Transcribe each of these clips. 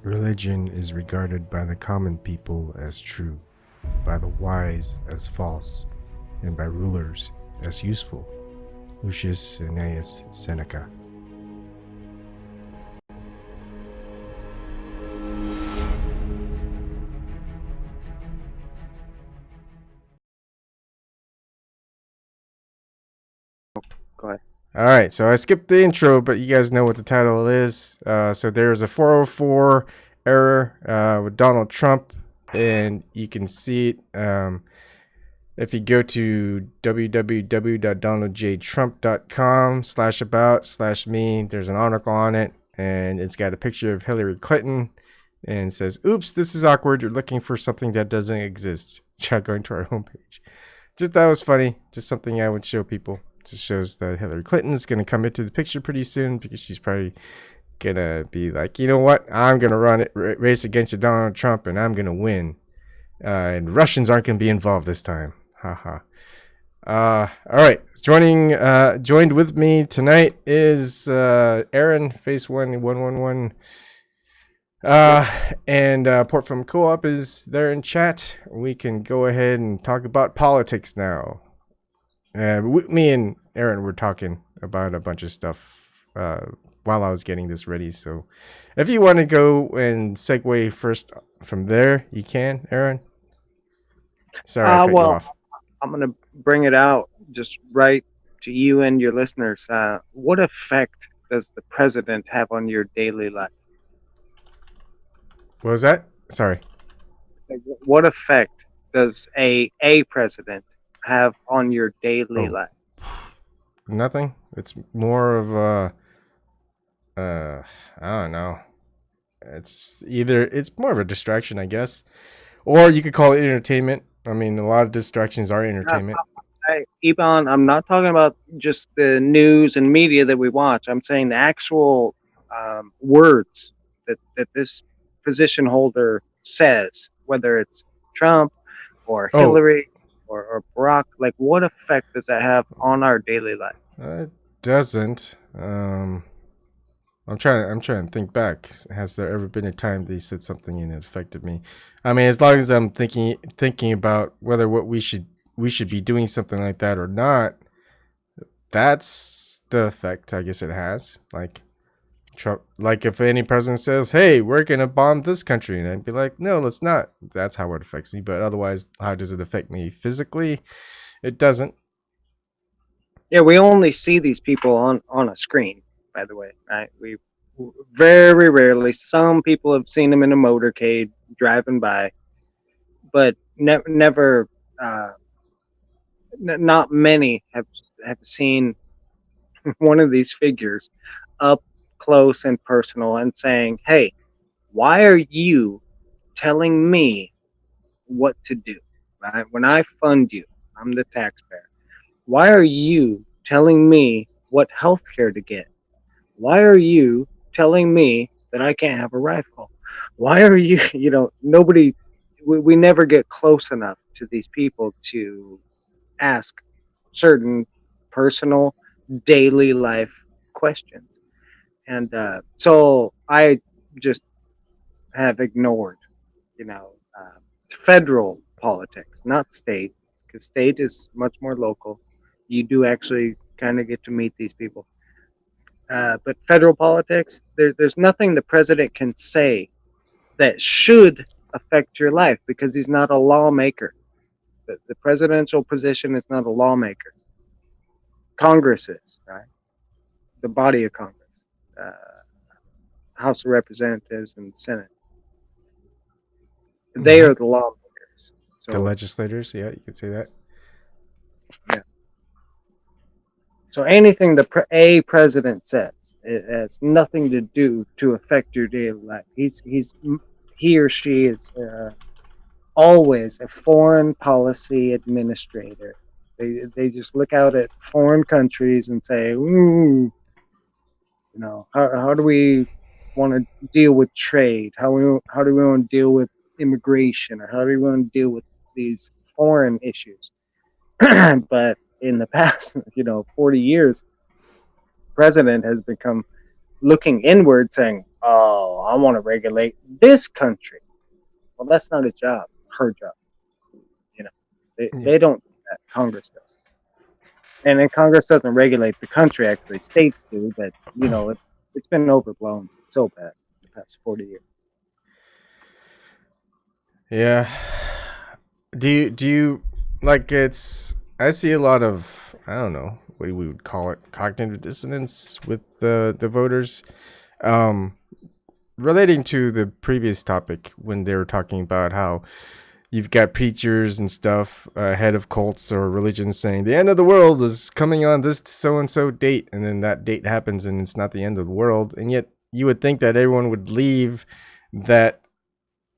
Religion is regarded by the common people as true, by the wise as false, and by rulers as useful. Lucius, Annaeus, Seneca. Go ahead. All right, so I skipped the intro, but you guys know what the title is. So there's a 404 error with Donald Trump, and you can see it if you go to www.donaldjtrump.com/about/me. There's an article on it, and it's got a picture of Hillary Clinton, and says, "Oops, this is awkward. You're looking for something that doesn't exist." Try going to our homepage. Just that was funny. Just something I would show people. Just shows that Hillary Clinton is going to come into the picture pretty soon because she's probably gonna be like, you know what? I'm gonna run it race against Donald Trump, and I'm gonna win. And Russians aren't gonna be involved this time. Haha. All right. Joined with me tonight is Aaron, Face 1111. And Port from Co-op is there in chat. We can go ahead and talk about politics now. Me and Aaron were talking about a bunch of stuff while I was getting this ready. So if you want to go and segue first from there, you can, Aaron. Sorry, I cut you Well, off. I'm going to bring it out just right to you and your listeners. What effect does the president have on your daily life? What was that? Sorry. Like, what effect does a president have on your daily Oh, life? nothing. It's more of a, I don't know. It's more of a distraction, I guess, or you could call it entertainment. I mean, a lot of distractions are entertainment. Ivan, I'm not talking about just the news and media that we watch. I'm saying the actual words that this position holder says, whether it's Trump or Oh, Hillary or Barack. Like, what effect does that have on our daily life? it doesn't. I'm trying to think back. Has there ever been a time they said something and it affected me? I mean, as long as I'm thinking about whether what we should be doing something like that or not, that's the effect I guess it has. Like Trump, like if any president says, "Hey, we're gonna bomb this country," and I'd be like, "No, let's not." That's how it affects me. But otherwise, how does it affect me physically? It doesn't. Yeah, we only see these people on a screen. By the way, right? We very rarely. Some people have seen them in a motorcade driving by, but never. Uh, Not many have seen one of these figures up close and personal and saying, "Hey, why are you telling me what to do? Right? When I fund you, I'm the taxpayer. Why are you telling me what health care to get? Why are you telling me that I can't have a rifle? Why are you, nobody, we never get close enough to these people to ask certain personal daily life questions. And so I just have ignored, you know, federal politics, not state, because state is much more local. You do actually kind of get to meet these people. But federal politics, there's nothing the president can say that should affect your life because he's not a lawmaker. The presidential position is not a lawmaker. Congress is, right? The body of Congress, uh, House of Representatives and Senate. They Mm-hmm. are the lawmakers. The So legislators, yeah, you could say that. yeah. So anything a president says, it has nothing to do to affect your daily life. He or she is always a foreign policy administrator. They just look out at foreign countries and say, ooh, how do we want to deal with trade? How do we want to deal with immigration, or how do we want to deal with these foreign issues? But in the past, 40 years, president has become looking inward, saying, oh, I want to regulate this country. Well, that's not his job, her job. You know, Yeah. they don't do that. Congress does. And then Congress doesn't regulate the country, actually, states do, but, it's been overblown so bad the past 40 years. Yeah. Do you like it's I see a lot of, I don't know what we would call it, cognitive dissonance with the voters. Um Relating to the previous topic when they were talking about how you've got preachers and stuff, head of cults or religions saying the end of the world is coming on this so and so date, and then that date happens and it's not the end of the world, and yet you would think that everyone would leave that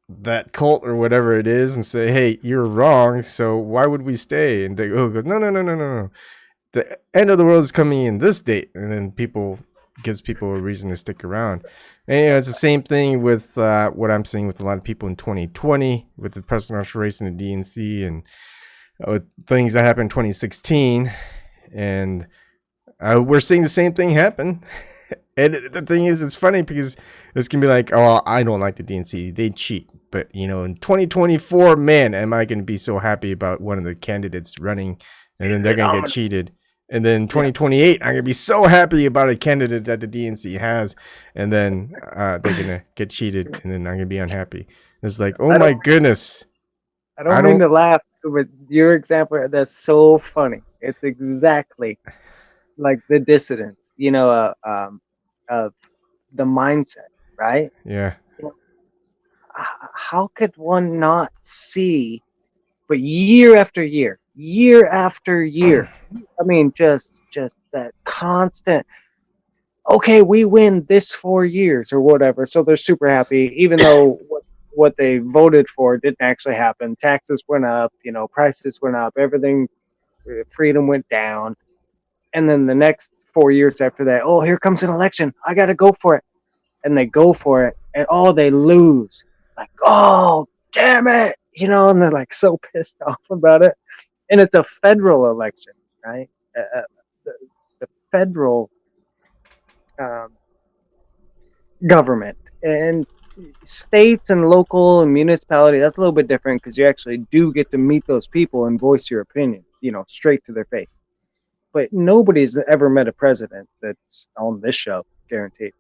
that cult or whatever it is and say, hey, you're wrong, so why would we stay? And they goes, no, no, no, no, no, no, the end of the world is coming in this date, and then people gives people a reason to stick around. And it's the same thing with what I'm seeing with a lot of people in 2020 with the presidential race in the DNC, and things that happened in 2016, and we're seeing the same thing happen. And the thing is, it's funny because this can be like, oh, I don't like the DNC, they cheat. But in 2024, man, am I going to be so happy about one of the candidates running, and then they're going to get cheated. And then 2028, I'm going to be so happy about a candidate that the DNC has, and then they're going to get cheated, and then I'm going to be unhappy. It's like, oh my goodness. I don't mean to laugh, but your example, that's so funny. It's exactly like the dissidence, of the mindset, right? Yeah. How could one not see, but year after year, year after year, I mean, just that constant, okay, we win this 4 years or whatever, so they're super happy, even though what they voted for didn't actually happen. Taxes went up, prices went up, everything, freedom went down. And then the next 4 years after that, oh, here comes an election, I got to go for it. And they go for it, and they lose. Like, oh, damn it, and they're like so pissed off about it. And it's a federal election, right? The federal government, and states and local and municipality, that's a little bit different because you actually do get to meet those people and voice your opinion, straight to their face. But nobody's ever met a president that's on this show, guaranteed.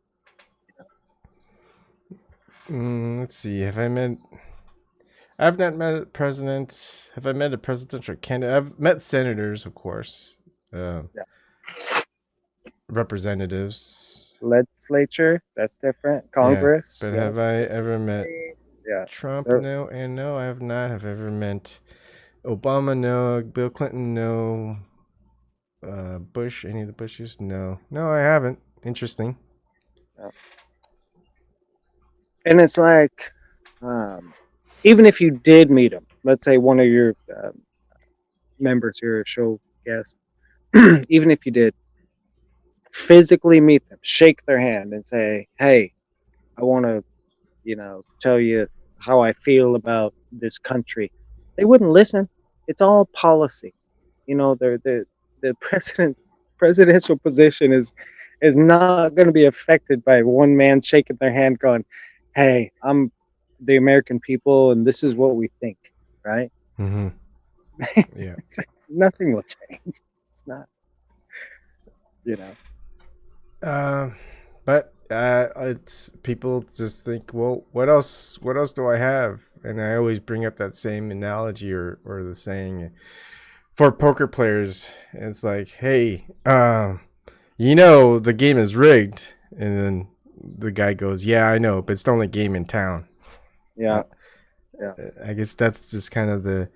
Let's see. I've not met a president. Have I met a presidential candidate? I've met senators, of course. Yeah. Representatives. Legislature, that's different. Congress. Yeah, but have I ever met Trump? They're... No, and no, I have not. Have I ever met Obama? No. Bill Clinton? No. Bush? Any of the Bushes? No. No, I haven't. Interesting. No. And it's like, even if you did meet him, let's say one of your members here, show guest, even if you did physically meet them, shake their hand and say, hey, I want to, tell you how I feel about this country, they wouldn't listen. It's all policy. The presidential position is not going to be affected by one man shaking their hand going, hey, I'm the American people and this is what we think, right? Mm-hmm. Yeah. Nothing will change. It's not, But it's people just think, well, what else do I have? And I always bring up that same analogy or the saying for poker players. It's like, hey, the game is rigged, and then the guy goes, yeah, I know, but it's the only game in town. Yeah. I guess that's just kind of the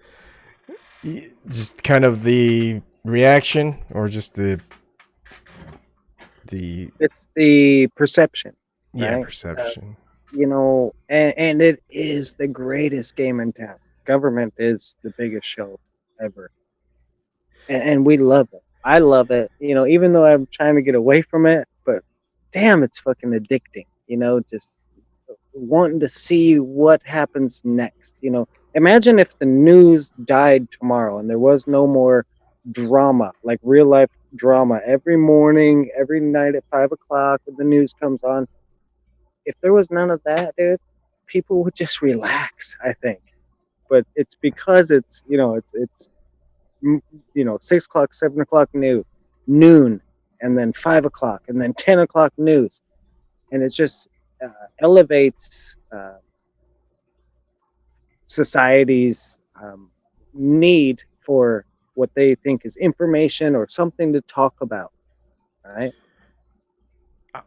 reaction, or just it's the perception. Yeah, right? perception. And it is the greatest game in town. Government is the biggest show ever. And we love it. I love it, even though I'm trying to get away from it, but damn, it's fucking addicting, just wanting to see what happens next. Imagine if the news died tomorrow and there was no more drama, like real life drama every morning, every night at 5 o'clock when the news comes on. if there was none of that, dude, people would just relax, I think. But it's because it's 6 o'clock, 7 o'clock news, noon, and then 5 o'clock, and then 10 o'clock news, and it just elevates society's need for what they think is information or something to talk about, right?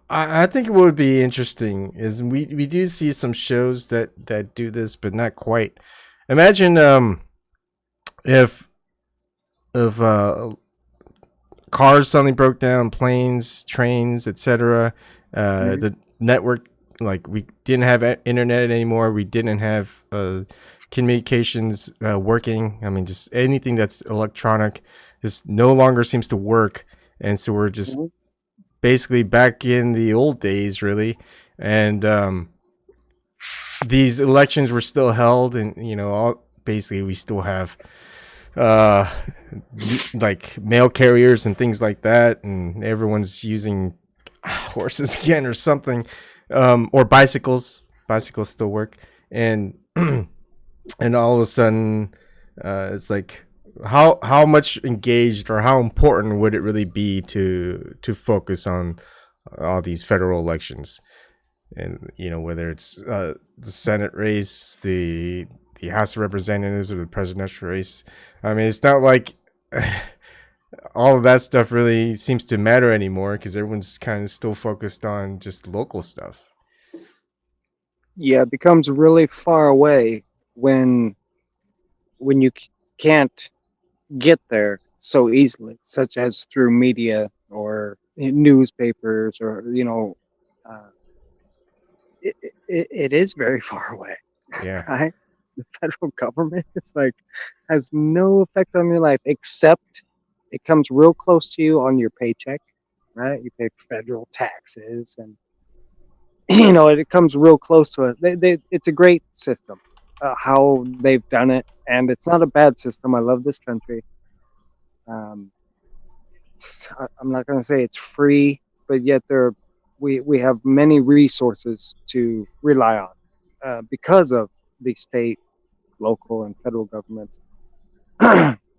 I think what would be interesting is we do see some shows that do this, but not quite. Imagine if cars suddenly broke down, planes, trains, etc. Mm-hmm. The network, like we didn't have internet anymore. We didn't have communications working. I mean, just anything that's electronic just no longer seems to work, and so we're just basically back in the old days, really. And these elections were still held, and basically we still have uh like mail carriers and things like that, and everyone's using horses again or something, or bicycles still work, and and all of a sudden it's like how much engaged or how important would it really be to focus on all these federal elections, and whether it's the Senate race, the House of Representatives, or the presidential race. I mean, it's not like all of that stuff really seems to matter anymore because everyone's kind of still focused on just local stuff. Yeah, it becomes really far away when you can't get there so easily, such as through media or newspapers, or uh, it is very far away. Yeah. Right? The federal government, it's like, has no effect on your life, except it comes real close to you on your paycheck, right? You pay federal taxes, and it comes real close to it. It's a great system, how they've done it, and it's not a bad system. I love this country. Um, I'm not going to say it's free, but yet we have many resources to rely on because of the state, local, and federal governments.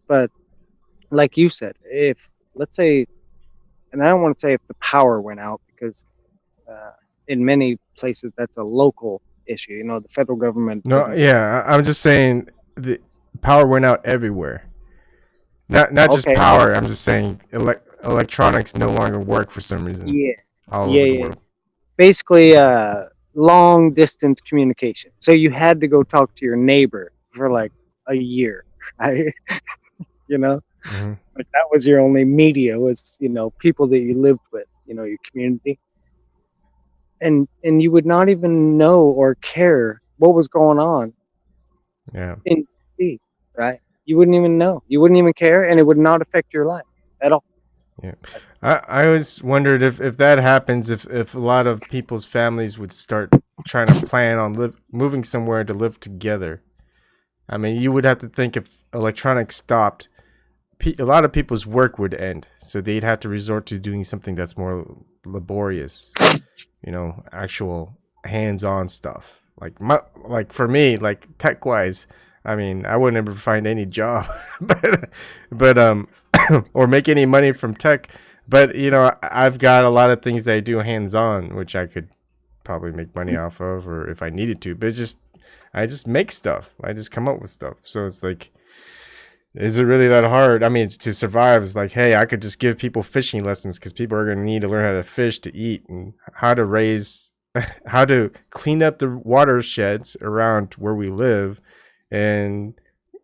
But like you said, if, let's say, and I don't want to say if the power went out, because uh, in many places that's a local issue. The federal government No, doesn't really. yeah, I'm just saying the power went out everywhere. Not just Okay. power. I'm just saying electronics no longer work for some reason Yeah. all Yeah. over the Yeah. world. Basically, long distance communication. So you had to go talk to your neighbor for like a year, right? you know, Mm-hmm. like that was your only media, was people that you lived with, your community, and you would not even know or care what was going on Yeah. in D.C., right? You wouldn't even know. You wouldn't even care, and it would not affect your life at all. Yeah. I always wondered if that happens, if a lot of people's families would start trying to plan on moving somewhere to live together. I mean, you would have to think if electronics stopped, a lot of people's work would end. So they'd have to resort to doing something that's more laborious, actual hands-on stuff. Like for me, like tech-wise, I mean, I wouldn't ever find any job, but or make any money from tech. But I've got a lot of things that I do hands-on, which I could probably make money off of, or if I needed to. But I just make stuff. I just come up with stuff. So it's like, is it really that hard? I mean, to survive is like, hey, I could just give people fishing lessons because people are going to need to learn how to fish to eat, and how to raise, how to clean up the watersheds around where we live, and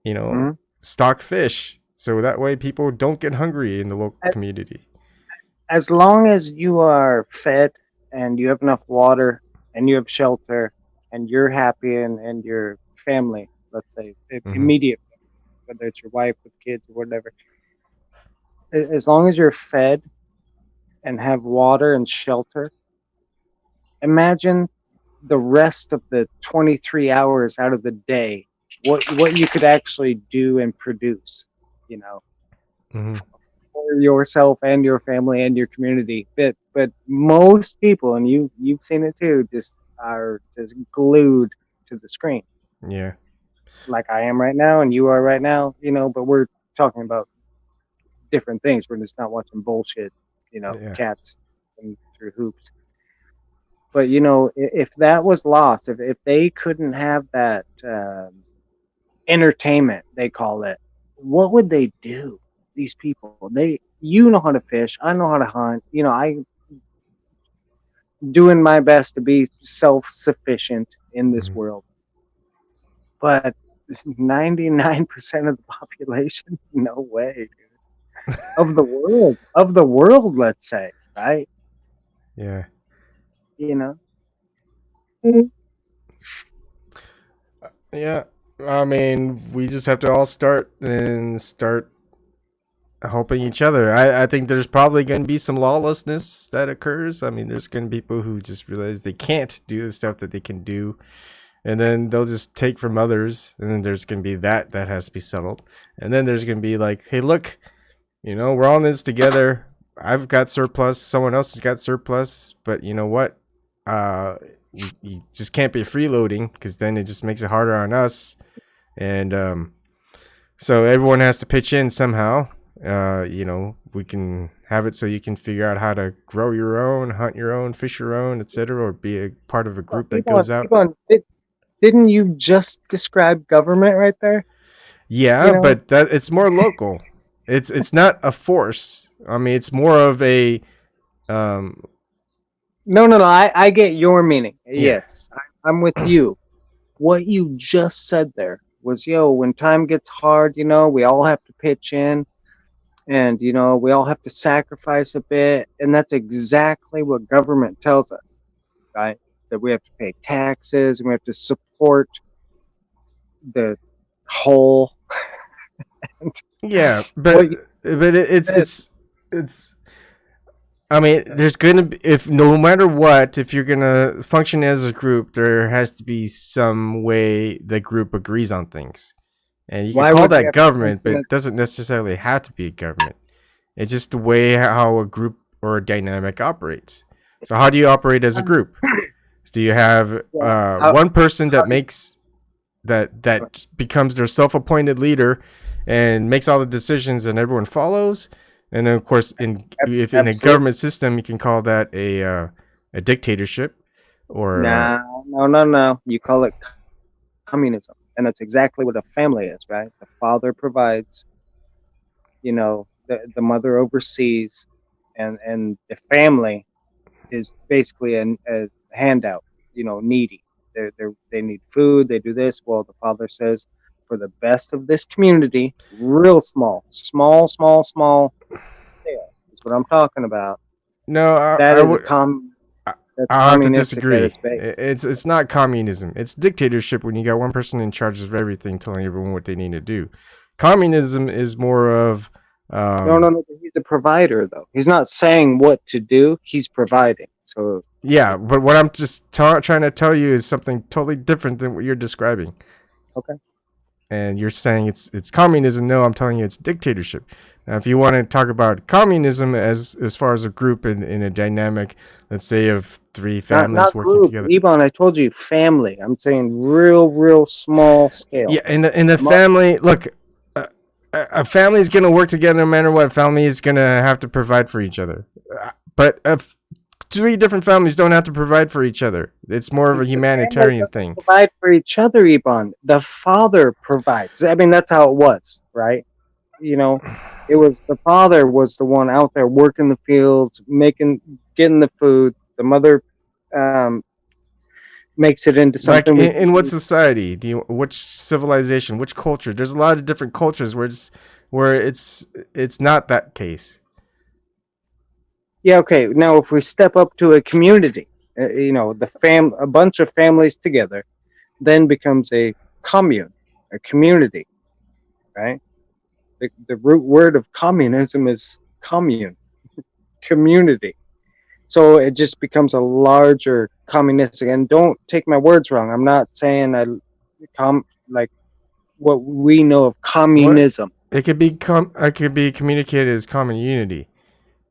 Mm-hmm. stock fish so that way people don't get hungry in the local As community. as long as you are fed and you have enough water and you have shelter and you're happy, and your family, let's say Mm-hmm. immediate, whether it's your wife with kids or whatever, as long as you're fed and have water and shelter, imagine the rest of the 23 hours out of the day, what you could actually do and produce, you know, Mm-hmm. for yourself and your family and your community. But most people, and you've seen it too, just are just glued to the screen, Yeah. like I am right now, and you are right now. But we're talking about different things. We're just not watching bullshit. Yeah. Cats and through hoops. But if that was lost, if they couldn't have that entertainment, they call it, what would they do? These people, you know how to fish, I know how to hunt. I doing my best to be self-sufficient in this Mhm. world, but 99% of the population, no way, dude. Of the world, let's say, right? Yeah. You know, Yeah. I mean, we just have to all start helping each other. I think there's probably going to be some lawlessness that occurs. I mean, there's going to be people who just realize they can't do the stuff that they can do, and then they'll just take from others. And then there's going to be that has to be settled. And then there's going to be like, hey, look, we're all in this together. I've got surplus. Someone else has got surplus. But you know what? You just can't be freeloading because then it just makes it harder on us. And so everyone has to pitch in somehow. We can have it so you can figure out how to grow your own, hunt your own, fish your own, etc., or be a part of a group that goes out. didn't you just describe government right there? Yeah, but that it's more local. It's not a force. I mean, it's more of a No. I get your meaning. yeah. Yes, I'm with you. What you just said there was, when time gets hard, we all have to pitch in, and we all have to sacrifice a bit, and that's exactly what government tells us, right? That we have to pay taxes and we have to support the whole. Yeah, What but you said, it's I mean, there's gonna be, if no matter what, if you're gonna function as a group, there has to be some way the group agrees on things, and you can why call would we that have to government, but function it doesn't necessarily have to be a government. It's just the way how a group or a dynamic operates. So, how do you operate as a group? So do you have how, one person how that makes that becomes their self-appointed leader and makes all the decisions, and everyone follows? And then, of course, if in a absolutely. government system, you can call that a dictatorship, or No. You call it communism, and that's exactly what a family is, right? The father provides, the mother oversees, and the family is basically a handout, needy. They need food, they do this. Well, the father says, for the best of this community, real small scale is what I'm talking about. no, That I is would. that's I'll have to communistic at disagree. its base. It's not communism. It's dictatorship when you got one person in charge of everything, telling everyone what they need to do. Communism is more of No. He's a provider, though. He's not saying what to do. He's providing. So, yeah. But what I'm just trying to tell you is something totally different than what you're describing. okay. And you're saying it's communism. No, I'm telling you it's dictatorship. Now, if you want to talk about communism as far as a group in a dynamic, let's say of three families Not working group. together. Ebon, I told you family. I'm saying real small scale. Yeah, in the I'm up- family, look, a family is gonna work together no matter what. Family is gonna have to provide for each other, but if three different families don't have to provide for each other, it's more of a The family humanitarian doesn't thing. provide for each other, Ebon. The father provides. I mean, that's how it was, right? It was the father was the one out there working the fields, getting the food. The mother um, makes it into Like something we can in what eat. society do you? Which civilization? Which culture? There's a lot of different cultures where it's not that case. Yeah, okay. Now, if we step up to a community, a bunch of families together, then becomes a commune, a community, right? The root word of communism is commune, community. So it just becomes a larger communistic. And don't take my words wrong. I'm not saying like what we know of What communism. it could be communicated as common unity.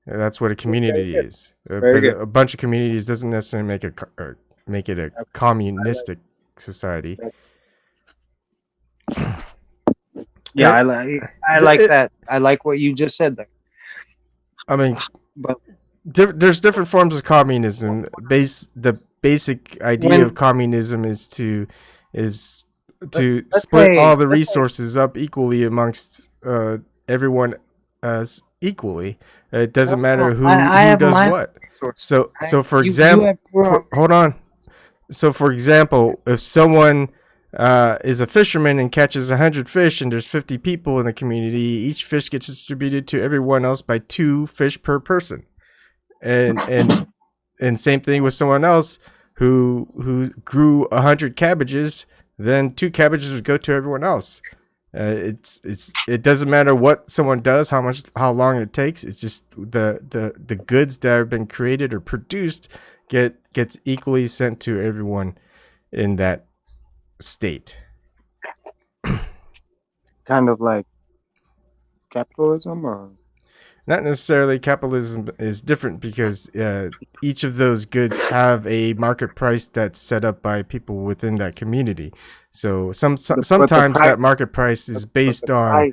That's what a Very community good. is. Very But good. a bunch of communities doesn't necessarily make make it a communistic society. Yeah, I like It- that. I like what you just said there. I mean, But there's different forms of communism. The basic idea of when communism is to let's split all say the resources up equally amongst everyone equally. It doesn't matter I who have does my what. resources. So for You example, have your hold on. So for example, if someone is a fisherman and catches 100 fish and there's 50 people in the community, each fish gets distributed to everyone else by 2 fish per person. And same thing with someone else who grew 100 cabbages, then 2 cabbages would go to everyone else. It doesn't matter what someone does, how long it takes. It's just the goods that have been created or produced gets equally sent to everyone in that state. kind of like capitalism, or Not necessarily. Capitalism is different because each of those goods have a market price that's set up by people within that community. So sometimes that market price is based on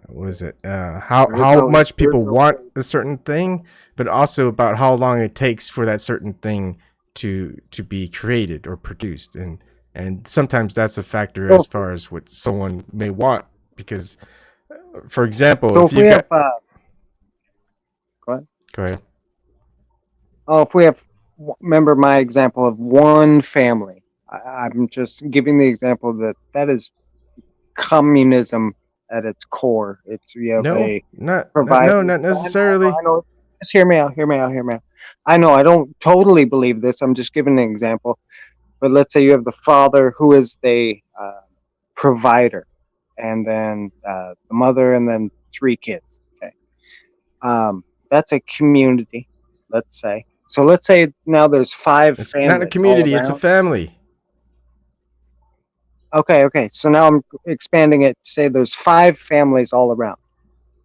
what is it? How much people want a certain thing, but also about how long it takes for that certain thing to be created or produced, and sometimes that's a factor as far as what someone may want. Because, for example, so if if we you have got go ahead. if we have, remember my example of one family. I'm just giving the example that is communism at its core. It's you have No, a not provider. no, not necessarily. I know. Just hear me out. Hear me out. Hear me out. I know. I don't totally believe this. I'm just giving an example. But let's say you have the father who is the provider, and then the mother, and then 3 kids. Okay, that's a community. Let's say. So let's say now there's 5 It's not a families all community, it's a around. family. Okay. So now I'm expanding it. Say there's 5 families all around.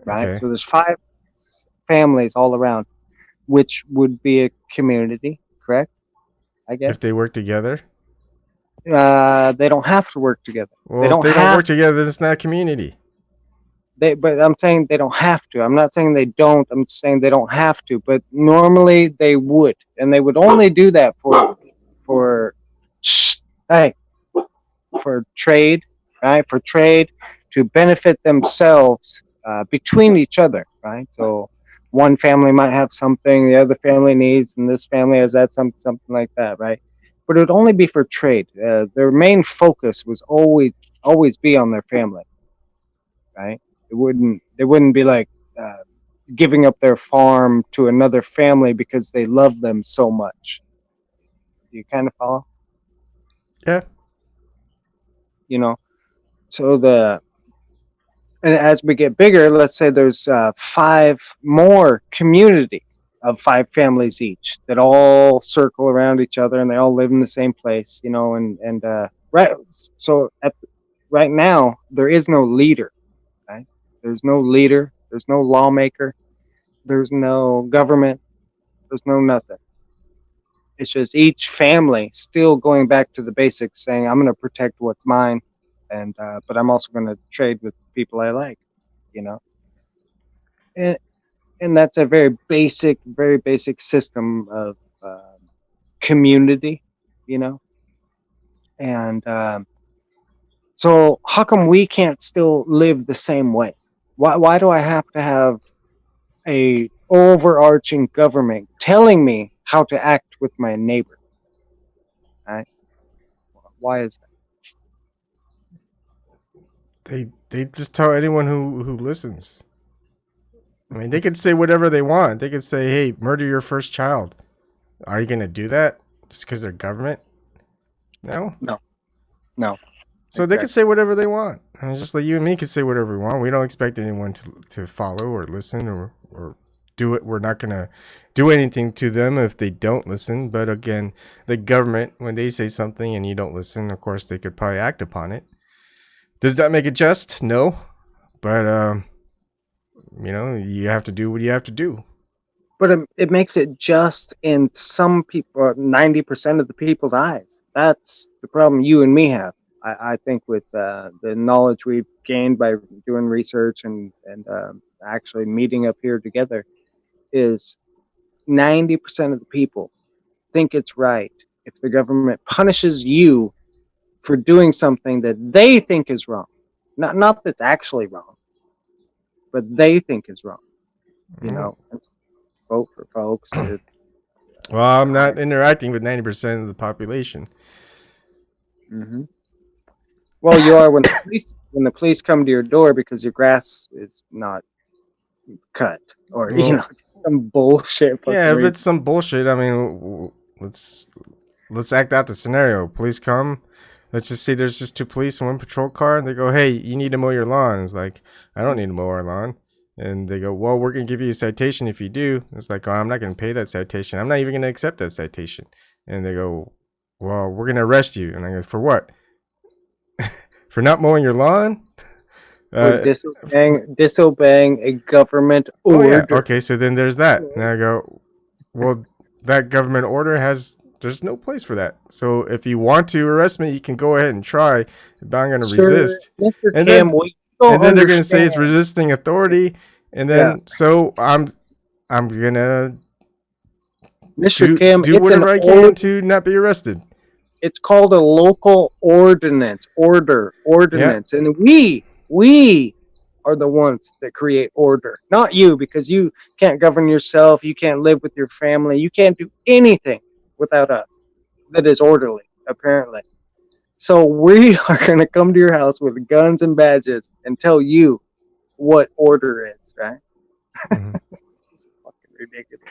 Right. Okay. So there's 5 families all around, which would be a community, correct? I If they guess. work together. They don't have to work together. They Well, if don't they don't have work together, then it's not a community. but I'm saying they don't have to. I'm not saying they don't. I'm saying they don't have to. But normally they would, and they would only do that for hey for trade, right? For trade to benefit themselves between each other, right? So one family might have something the other family needs, and this family has that something like that, right? But it would only be for trade. Their main focus was always be on their family, right? They wouldn't be like giving up their farm to another family because they love them so much. Do you kind of follow? Yeah. You know, so and as we get bigger, let's say there's 5 more communities of 5 families each that all circle around each other and they all live in the same place, and right. So right now there is no leader, right? There's no leader. There's no lawmaker. There's no government. There's no nothing. It's just each family still going back to the basics, saying, "I'm going to protect what's mine, and but I'm also going to trade with people I like," you know. And that's a very basic system of community, you know. And so, how come we can't still live the same way? Why do I have to have a overarching government telling me how to act with my neighbor? Right? Why is that? They just tell anyone who listens. I mean, they could say whatever they want. They could say, "Hey, murder your first child." Are you gonna do that just because they're government? No. No, no, So they could exactly. say whatever they want. I mean, just like you and me could say whatever we want. We don't expect anyone to follow or listen or do it. We're not gonna do anything to them if they don't listen. But again, the government, when they say something and you don't listen, of course they could probably act upon it. Does that make it just? No. But you have to do what you have to do. But it makes it just in some people, 90% of the people's eyes. That's the problem you and me have. I think with the knowledge we've gained by doing research and actually meeting up here together is 90% of the people think it's right if the government punishes you for doing something that they think is wrong. Not that's actually wrong, but they think is wrong. You Mm. know, and vote for folks to Well, I'm hire. not interacting with 90% of the population. Mm-hmm. Well, you are when the police come to your door because your grass is not cut, or Well, some bullshit fucking yeah, if reason. it's some bullshit, I mean, let's act out the scenario. Police come. Let's just say there's just two police and one patrol car, and they go, "Hey, you need to mow your lawn." It's like, I don't need to mow our lawn. And they go, "Well, we're gonna give you a citation if you do." It's like, "Oh, I'm not gonna pay that citation. I'm not even gonna accept that citation." And they go, "Well, we're gonna arrest you." And I go, "For what? For not mowing your lawn?" For Uh, disobeying a government oh yeah, order. okay. So then there's that. And I go, "Well, that government order has there's no place for that. So if you want to arrest me, you can go ahead and try, but I'm going to Sir, resist." Mr. And Kim, then what you don't they're going to say understand. it's resisting authority, and Yeah, then so I'm going to Mr. do Kim, whatever I can to not be arrested. it's called a local Yeah. ordinance, and we are the ones that create order, not you, because you can't govern yourself, you can't live with your family, you can't do anything without us that is orderly, apparently. So we are going to come to your house with guns and badges and tell you what order is, right? Mhm. It's fucking ridiculous.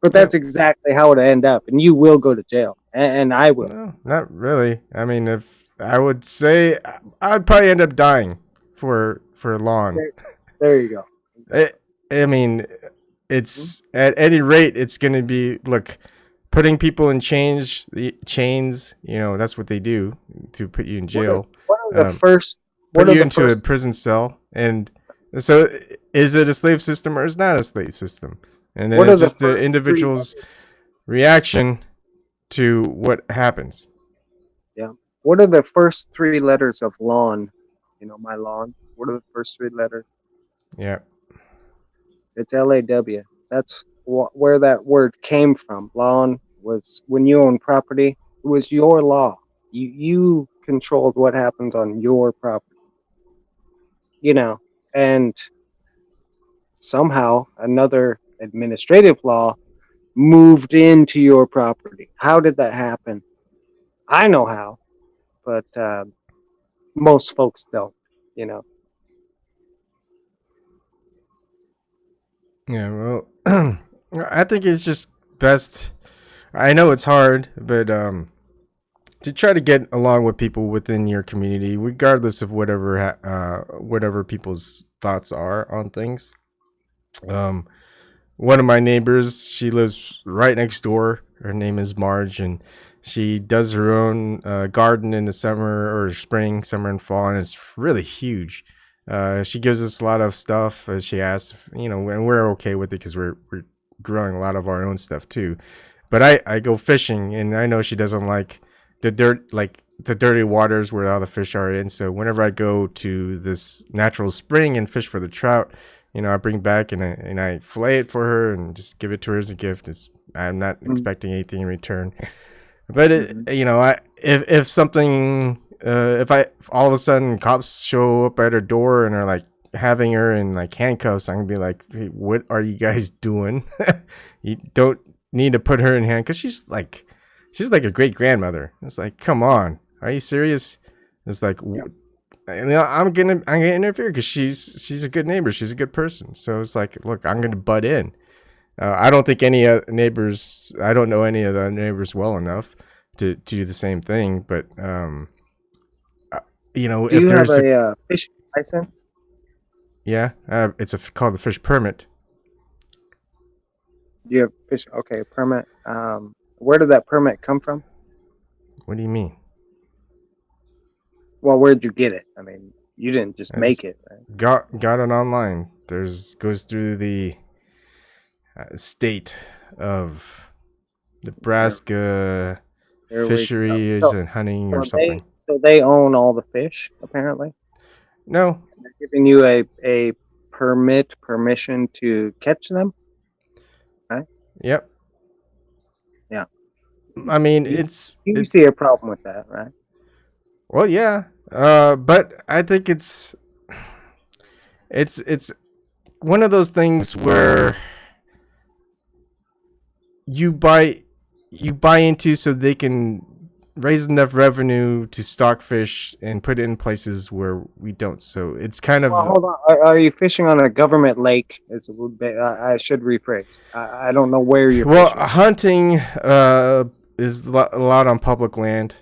But Yeah. that's exactly how it'll end up, and you will go to jail, and I will. No, not really. I mean, if I would say I'd probably end up dying for a lawn. There you go. I, I mean, it's at any rate, it's going to be look putting people in chains. You know, that's what they do to put you in What are, jail, what are the um, first? put What are you the into a first? prison cell, and so is it a slave system or is not a slave system? And then What are it's the just the first three individual's letters? reaction to what happens. Yeah. What are the first three letters of lawn? My lawn. What are the first three letters? Yeah. It's LAW. That's where that word came from. Lawn was when you own property. It was your law. You controlled what happens on your property. You know, and somehow another administrative law moved into your property. How did that happen? I know how, but most folks don't. You know. Yeah. Well, I think it's just best. I know it's hard, but to try to get along with people within your community, regardless of whatever people's thoughts are on things. Um, One of my neighbors, she lives right next door. Her name is Marge, and she does her own garden in the summer or spring, summer and fall, and it's really huge. She gives us a lot of stuff. She asks, and we're okay with it because we're growing a lot of our own stuff too. But I go fishing, and I know she doesn't like the dirty waters where all the fish are in. So whenever I go to this natural spring and fish for the trout, I bring back and I fillet it for her and just give it to her as a gift. I'm not expecting anything in return. But Mm-hmm. if something if all of a sudden cops show up at her door and are like having her in like handcuffs, I'm gonna be like, hey, what are you guys doing? You don't need to put her in hand because she's like a great grandmother. It's like, come on, are you serious? It's like, Yeah. and I'm gonna interfere because she's a good neighbor. She's a good person. So it's like, look, I'm gonna butt in. I don't think any neighbors. I don't know any of the neighbors well enough to do the same thing. But uh, Do if you have there's a a fishing license? yeah, called the fish permit. Do you have fish? Okay, permit. Where did that permit come from? What do you mean? Well, where did you get it? I mean, you didn't just I just make it, right? got it online. There's goes through the state of Nebraska There we go. fisheries and hunting or something. So they own all the fish, apparently. No. They're giving you a permission to catch them. Okay. Yep. Yeah. I mean, You it's see a problem with that, right? well, yeah. But I think it's one of those things where you buy into so they can raise enough revenue to stock fish and put it in places where we don't. So it's kind of Well, hold on. Are you fishing on a government lake? I should rephrase. I don't know where you're fishing. Hunting is a lot on public land,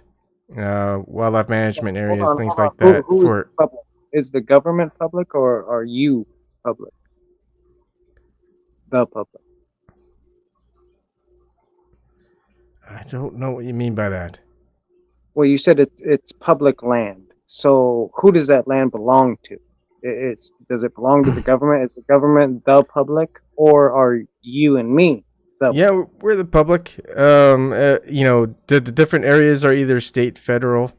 wildlife management areas, things like that. Who is public? Is the government public or are you public? The public. I don't know what you mean by that. Well, you said it's public land. So who does that land belong to? Does it belong to the government? Is the government the public, or are you and me the? Yeah, we're the public. The different areas are either state, federal.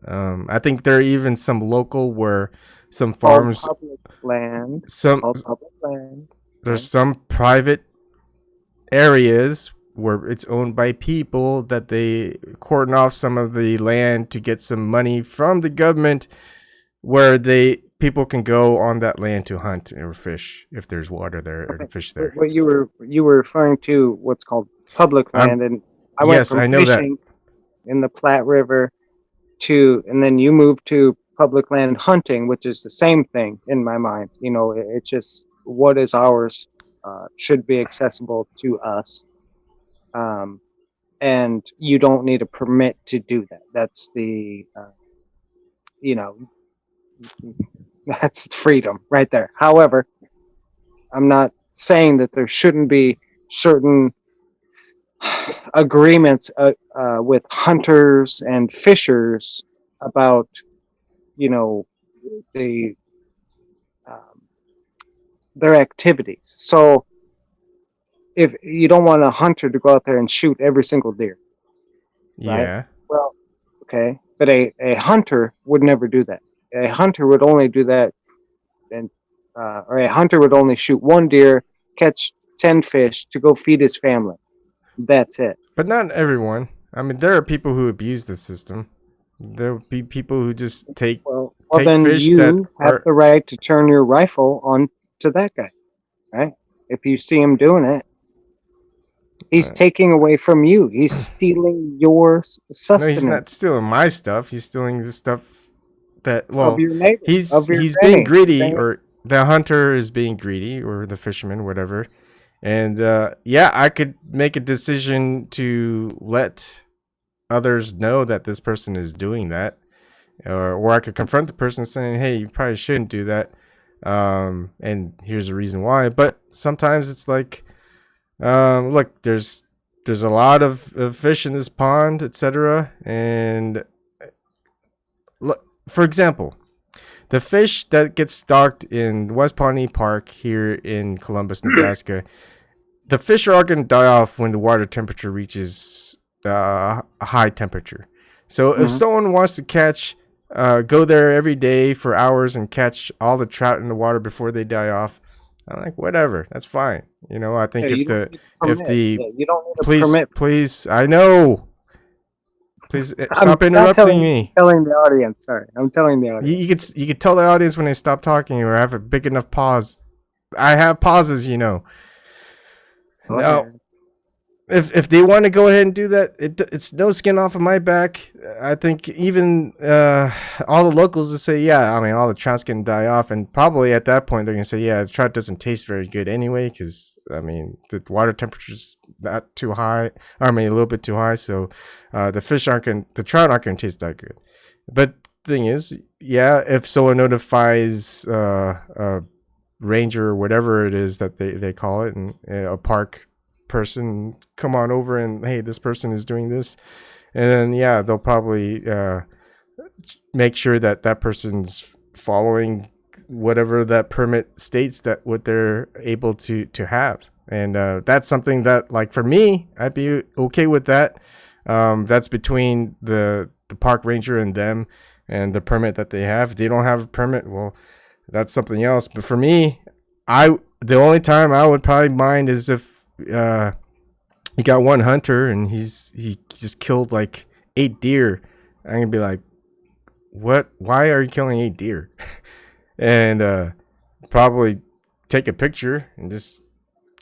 I think there are even some local where some farms, public land. Public land. There's some private areas where it's owned by people that they cordon off some of the land to get some money from the government, where people can go on that land to hunt or fish if there's water there or fish there. What you were referring to what's called public land, and I went from fishing in the Platte River and then you moved to public land hunting, which is the same thing in my mind. It's just what is ours should be accessible to us. And you don't need a permit to do that. That's that's freedom right there. However, I'm not saying that there shouldn't be certain agreements with hunters and fishers about, their activities. So if you don't want a hunter to go out there and shoot every single deer, right? Yeah. Well, okay, but a hunter would never do that. A hunter would only do that, or a hunter would only shoot one deer, catch 10 fish to go feed his family. That's it. But not everyone. I mean, there are people who abuse the system. There will be people who just take then fish you that have the right to turn your rifle on to that guy, right? If you see him doing it, he's taking away from you. He's stealing your sustenance. No, he's not stealing my stuff. He's stealing the stuff that of your neighbor, he's being greedy, or the hunter is being greedy, or the fisherman, whatever. And I could make a decision to let others know that this person is doing that, or I could confront the person saying, "Hey, you probably shouldn't do that," and here's the reason why. But sometimes it's like, look, there's a lot of fish in this pond, etc. And look, for example, the fish that gets stocked in West Pawnee Park here in Columbus, Nebraska, the fish are going to die off when the water temperature reaches a high temperature. So if someone wants to go there every day for hours and catch all the trout in the water before they die off, I'm like, whatever, that's fine. I think you don't need a permit. Please, I know. Please stop interrupting me. Telling the audience. Sorry, I'm telling the audience. You could tell the audience when they stop talking, or have a big enough pause. I have pauses, No, if they want to go ahead and do that, it's no skin off of my back. I think even all the locals will say, yeah, I mean, all the trout's going to die off, and probably at that point they're going to say, yeah, the trout doesn't taste very good anyway, because I mean the water temperature's not too high. I mean, a little bit too high, so the trout aren't going to taste that good. But the thing is, yeah, if someone notifies a ranger or whatever it is that they call it, and a park person, come on over and, hey, this person is doing this, and then they'll probably make sure that person's following whatever that permit states that what they're able to have. And that's something that, like, for me, I'd be okay with that. That's between the park ranger and them, and the permit that they have. If they don't have a permit, well, that's something else. But for me, the only time I would probably mind is if you got one hunter and he just killed like 8 deer. I'm gonna be like, what? Why are you killing 8 deer? And probably take a picture and just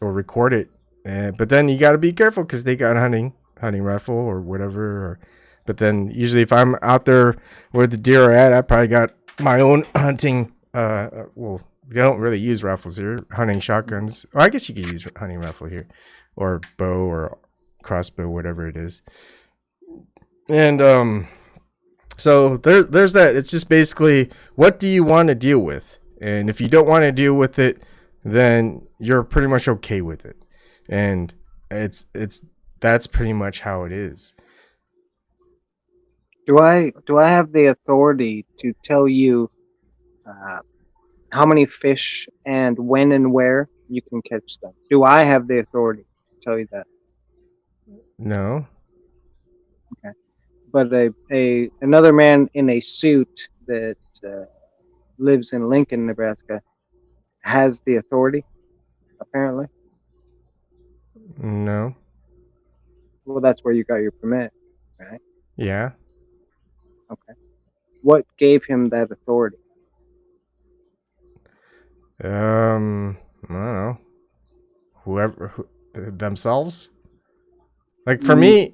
or record it. But then you got to be careful because they got hunting rifle or whatever. But then usually if I'm out there where the deer are at, I probably got my own hunting. Well, we don't really use rifles here. Hunting shotguns. Well, I guess you could use hunting rifle here, or bow or crossbow, whatever it is. And so there's that. It's just basically, what do you want to deal with? And if you don't want to deal with it, then you're pretty much okay with it. And it's that's pretty much how it is. Do I have the authority to tell you how many fish and when and where you can catch them? Do I have the authority to tell you that? No. Okay. But another man in a suit that lives in Lincoln, Nebraska, has the authority, apparently. No. Well, that's where you got your permit, right? Yeah. Okay. What gave him that authority? I don't know. Themselves. Like for me,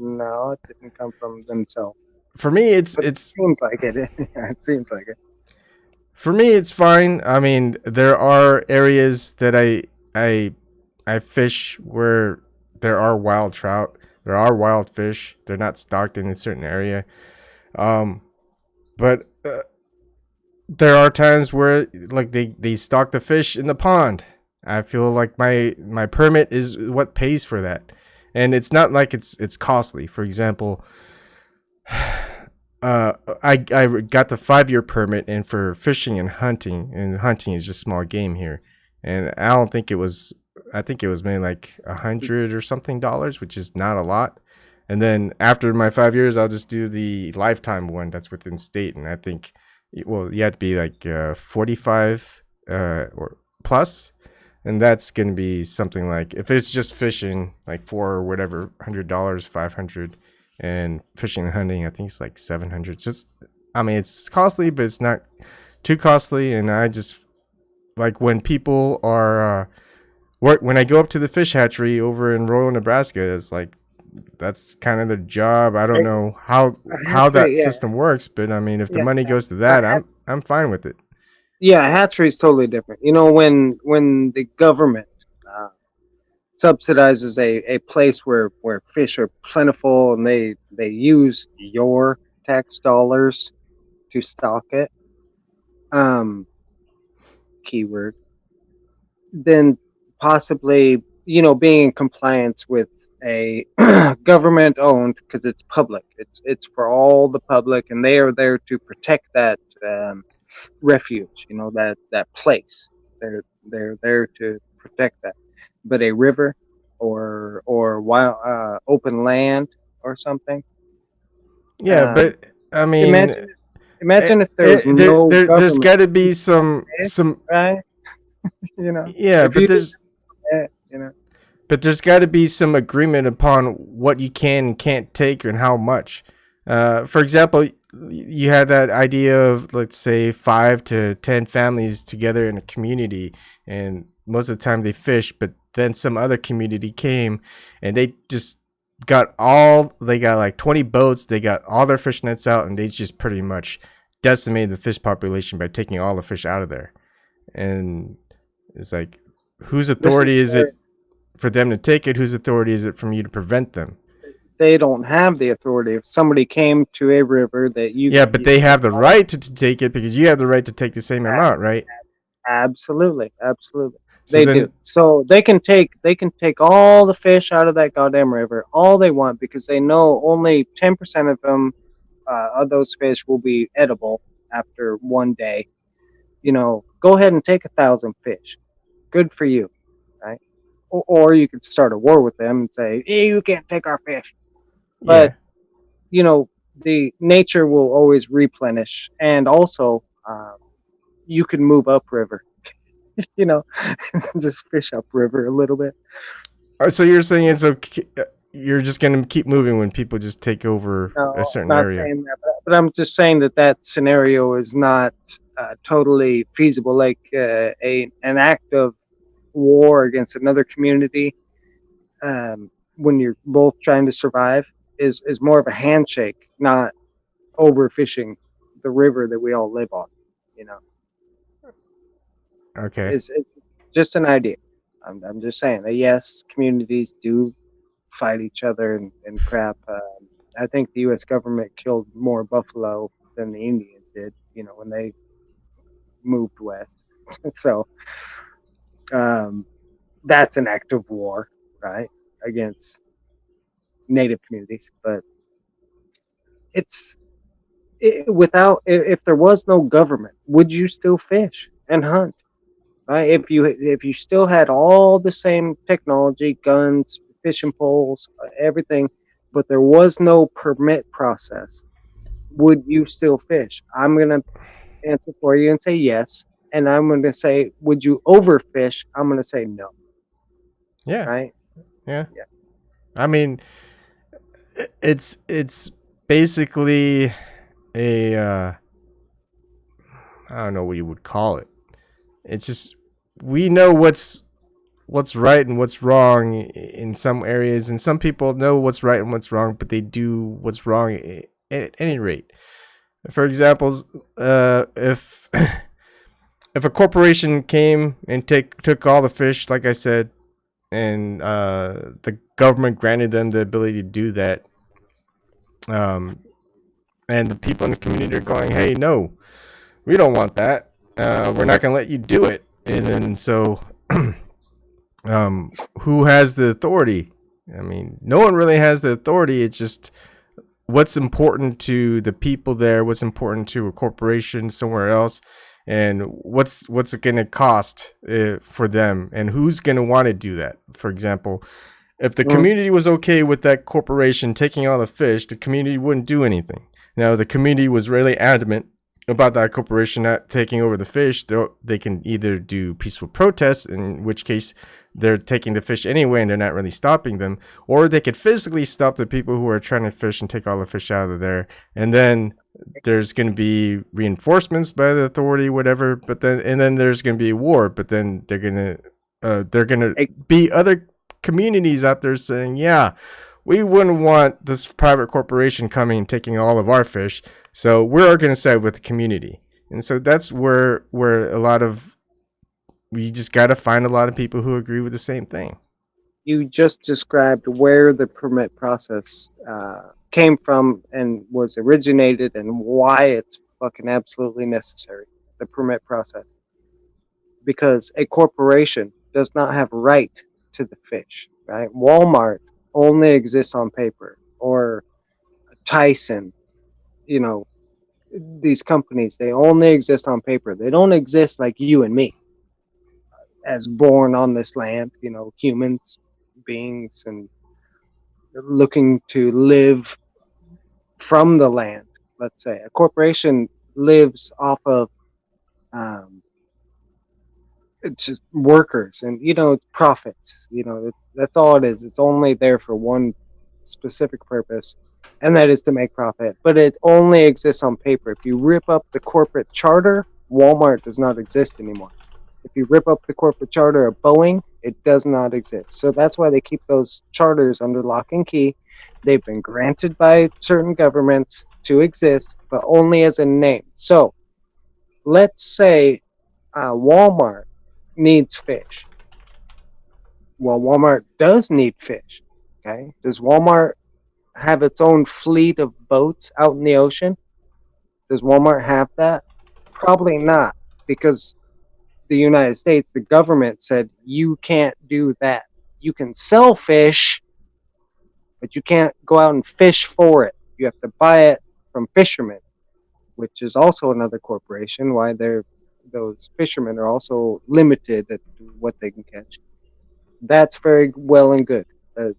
No, it didn't come from themselves. For me, it seems like it. It seems like it. For me, it's fine. I mean, there are areas that I fish where there are wild trout. There are wild fish. They're not stocked in a certain area. But there are times where like they stock the fish in the pond. I feel like my permit is what pays for that. And it's not like it's costly. For example, I got the 5-year permit in for fishing and hunting is just small game here. And I don't think it was, I think it was maybe like $100 or something, which is not a lot. And then after my 5 years, I'll just do the lifetime one that's within state. And I think, well, you have to be like 45 or plus. And that's going to be something like, if it's just fishing, like for whatever, $100, 500, and fishing and hunting, I think it's like 700. Just, I mean, it's costly, but it's not too costly. And I just like when people are, when I go up to the fish hatchery over in rural Nebraska, it's like, that's kind of the job. I don't know how that system works, but I mean, if the money goes to that, I'm fine with it. Yeah, hatchery is totally different. You know, when the government subsidizes a place where fish are plentiful and they use your tax dollars to stock it, keyword, then possibly, you know, being in compliance with a government owned, because it's public, it's for all the public, and they are there to protect that refuge, you know, that place. They're there to protect that. But a river or wild open land or something. Yeah, but I mean, imagine if there was no government. There's got to be some right. You know. Yeah, but there's you know. But there's got to be some agreement upon what you can and can't take and how much. For example, you had that idea of, let's say, 5 to 10 families together in a community, and most of the time they fish, but then some other community came and they just they got like 20 boats, they got all their fish nets out, and they just pretty much decimated the fish population by taking all the fish out of there. And it's like, whose authority is it for them to take it? Whose authority is it from you to prevent them? They don't have the authority. If somebody came to a river that you... Yeah, but they have the right to take it, because you have the right to take the same amount, right? Absolutely. They do. So they can take all the fish out of that goddamn river, all they want, because they know only 10% of them, of those fish, will be edible after one day. You know, go ahead and take 1,000 fish. Good for you, right? or you could start a war with them and say, hey, you can't take our fish. But Yeah. the nature will always replenish, and also you can move upriver. you know, just fish upriver a little bit. So you're saying it's okay? You're just gonna keep moving when people just take over a No, certain not area. saying that, but I'm just saying that scenario is not totally feasible. Like an act of war against another community, when you're both trying to survive, is more of a handshake, not overfishing the river that we all live on. You know, Okay. it's just an idea. I'm just saying that yes, communities do fight each other and crap. I think the U.S. government killed more buffalo than the Indians did. When they moved west. So um, that's an act of war, right, against native communities. But it's without if there was no government, would you still fish and hunt? Right? If you still had all the same technology, guns, fishing poles, everything, but there was no permit process, would you still fish? I'm gonna answer for you and say yes, and I'm gonna say, would you overfish? I'm gonna say no. Yeah. Right? Yeah. Yeah. I mean, it's basically a I don't know what you would call it. It's just we know what's right and what's wrong in some areas, and some people know what's right and what's wrong, but they do what's wrong at any rate. For example, if if a corporation came and took all the fish, like I said, and the government granted them the ability to do that, um, and the people in the community are going, "Hey, no, we don't want that. We're not going to let you do it." And then so, who has the authority? I mean, no one really has the authority. It's just what's important to the people there, what's important to a corporation somewhere else, and what's it going to cost for them, and who's going to want to do that. For example, if the Mhm. community was okay with that corporation taking all the fish, the community wouldn't do anything. Now, the community was really adamant about that corporation not taking over the fish. They can either do peaceful protests, in which case they're taking the fish anyway and they're not really stopping them, or they could physically stop the people who are trying to fish and take all the fish out of there. And then there's going to be reinforcements by the authority, whatever. But then there's going to be a war. But then they're gonna Hey, be other communities out there saying, yeah, we wouldn't want this private corporation coming and taking all of our fish, so we're going to side with the community. And so that's where a lot of we just got to find a lot of people who agree with the same thing. you just described where the permit process came from and was originated, and why it's fucking absolutely necessary. The permit process, because a corporation does not have right to the fish. Right? Walmart only exists on paper, or Tyson. You know, these companies, they only exist on paper. They don't exist like you and me, as born on this land. Humans, beings, and looking to live from the land. Let's say a corporation lives off of um, it's just workers, and profits. That's all it is. It's only there for one specific purpose, and that is to make profit. But it only exists on paper. If you rip up the corporate charter, Walmart does not exist anymore. If you rip up the corporate charter of Boeing, it does not exist. So that's why they keep those charters under lock and key. They've been granted by certain governments to exist, but only as a name. So let's say Walmart needs fish. Well, Walmart does need fish. Okay. Does Walmart have its own fleet of boats out in the ocean? Does Walmart have that? Probably not, because the United States, the government said you can't do that. You can sell fish, but you can't go out and fish for it. You have to buy it from fishermen, which is also another corporation. Why those fishermen are also limited at what they can catch. That's very well and good.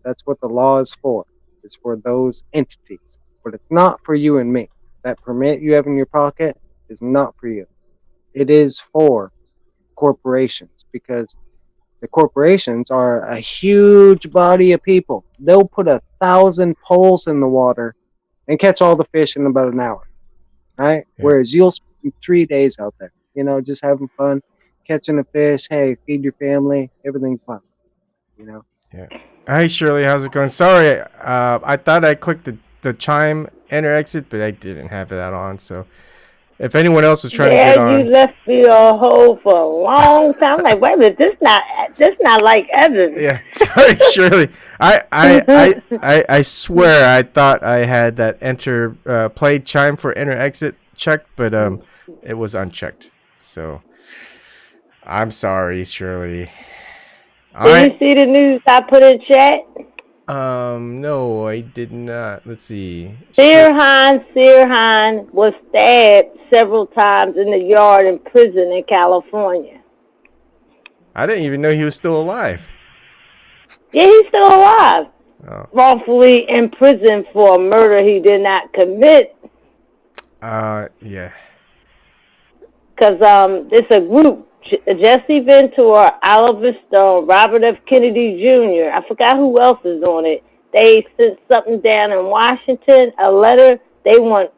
That's what the law is for. It's for those entities, but it's not for you and me. That permit you have in your pocket is not for you. It is for corporations, because the corporations are a huge body of people. They'll put 1,000 poles in the water and catch all the fish in about an hour, right? Yeah. Whereas you'll spend 3 days out there, just having fun, catching a fish. Hey, feed your family. Everything's fine, you know. Yeah. Hi Shirley, how's it going? Sorry, I thought I clicked the chime enter exit, but I didn't have that on. So if anyone else was trying to Yeah, get you on, left me a hole for a long time. I'm like, wait a minute, this not like Evans. yeah, sorry Shirley. I swear I thought I had that enter play chime for enter exit checked, but it was unchecked. So I'm sorry, Shirley. All Did right. you see the news I put in chat? No, I did not. Let's see. Sirhan was stabbed several times in the yard in prison in California. I didn't even know he was still alive. Yeah, he's still alive. Oh. Wrongfully in prison for a murder he did not commit. Yeah. Because it's a group. Jesse Ventura, Oliver Stone, Robert F. Kennedy Jr. I forgot who else is on it. They sent something down in Washington, a letter. They want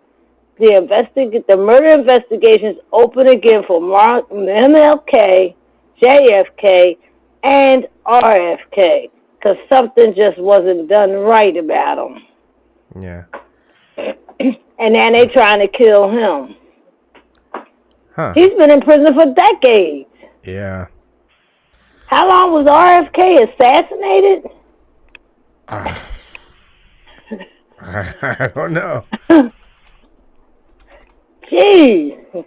the murder investigations open again for MLK, JFK, and RFK, because something just wasn't done right about them. Yeah. And now they trying to kill him. Huh. He's been in prison for decades. Yeah. How long was RFK assassinated? I don't know. Jeez.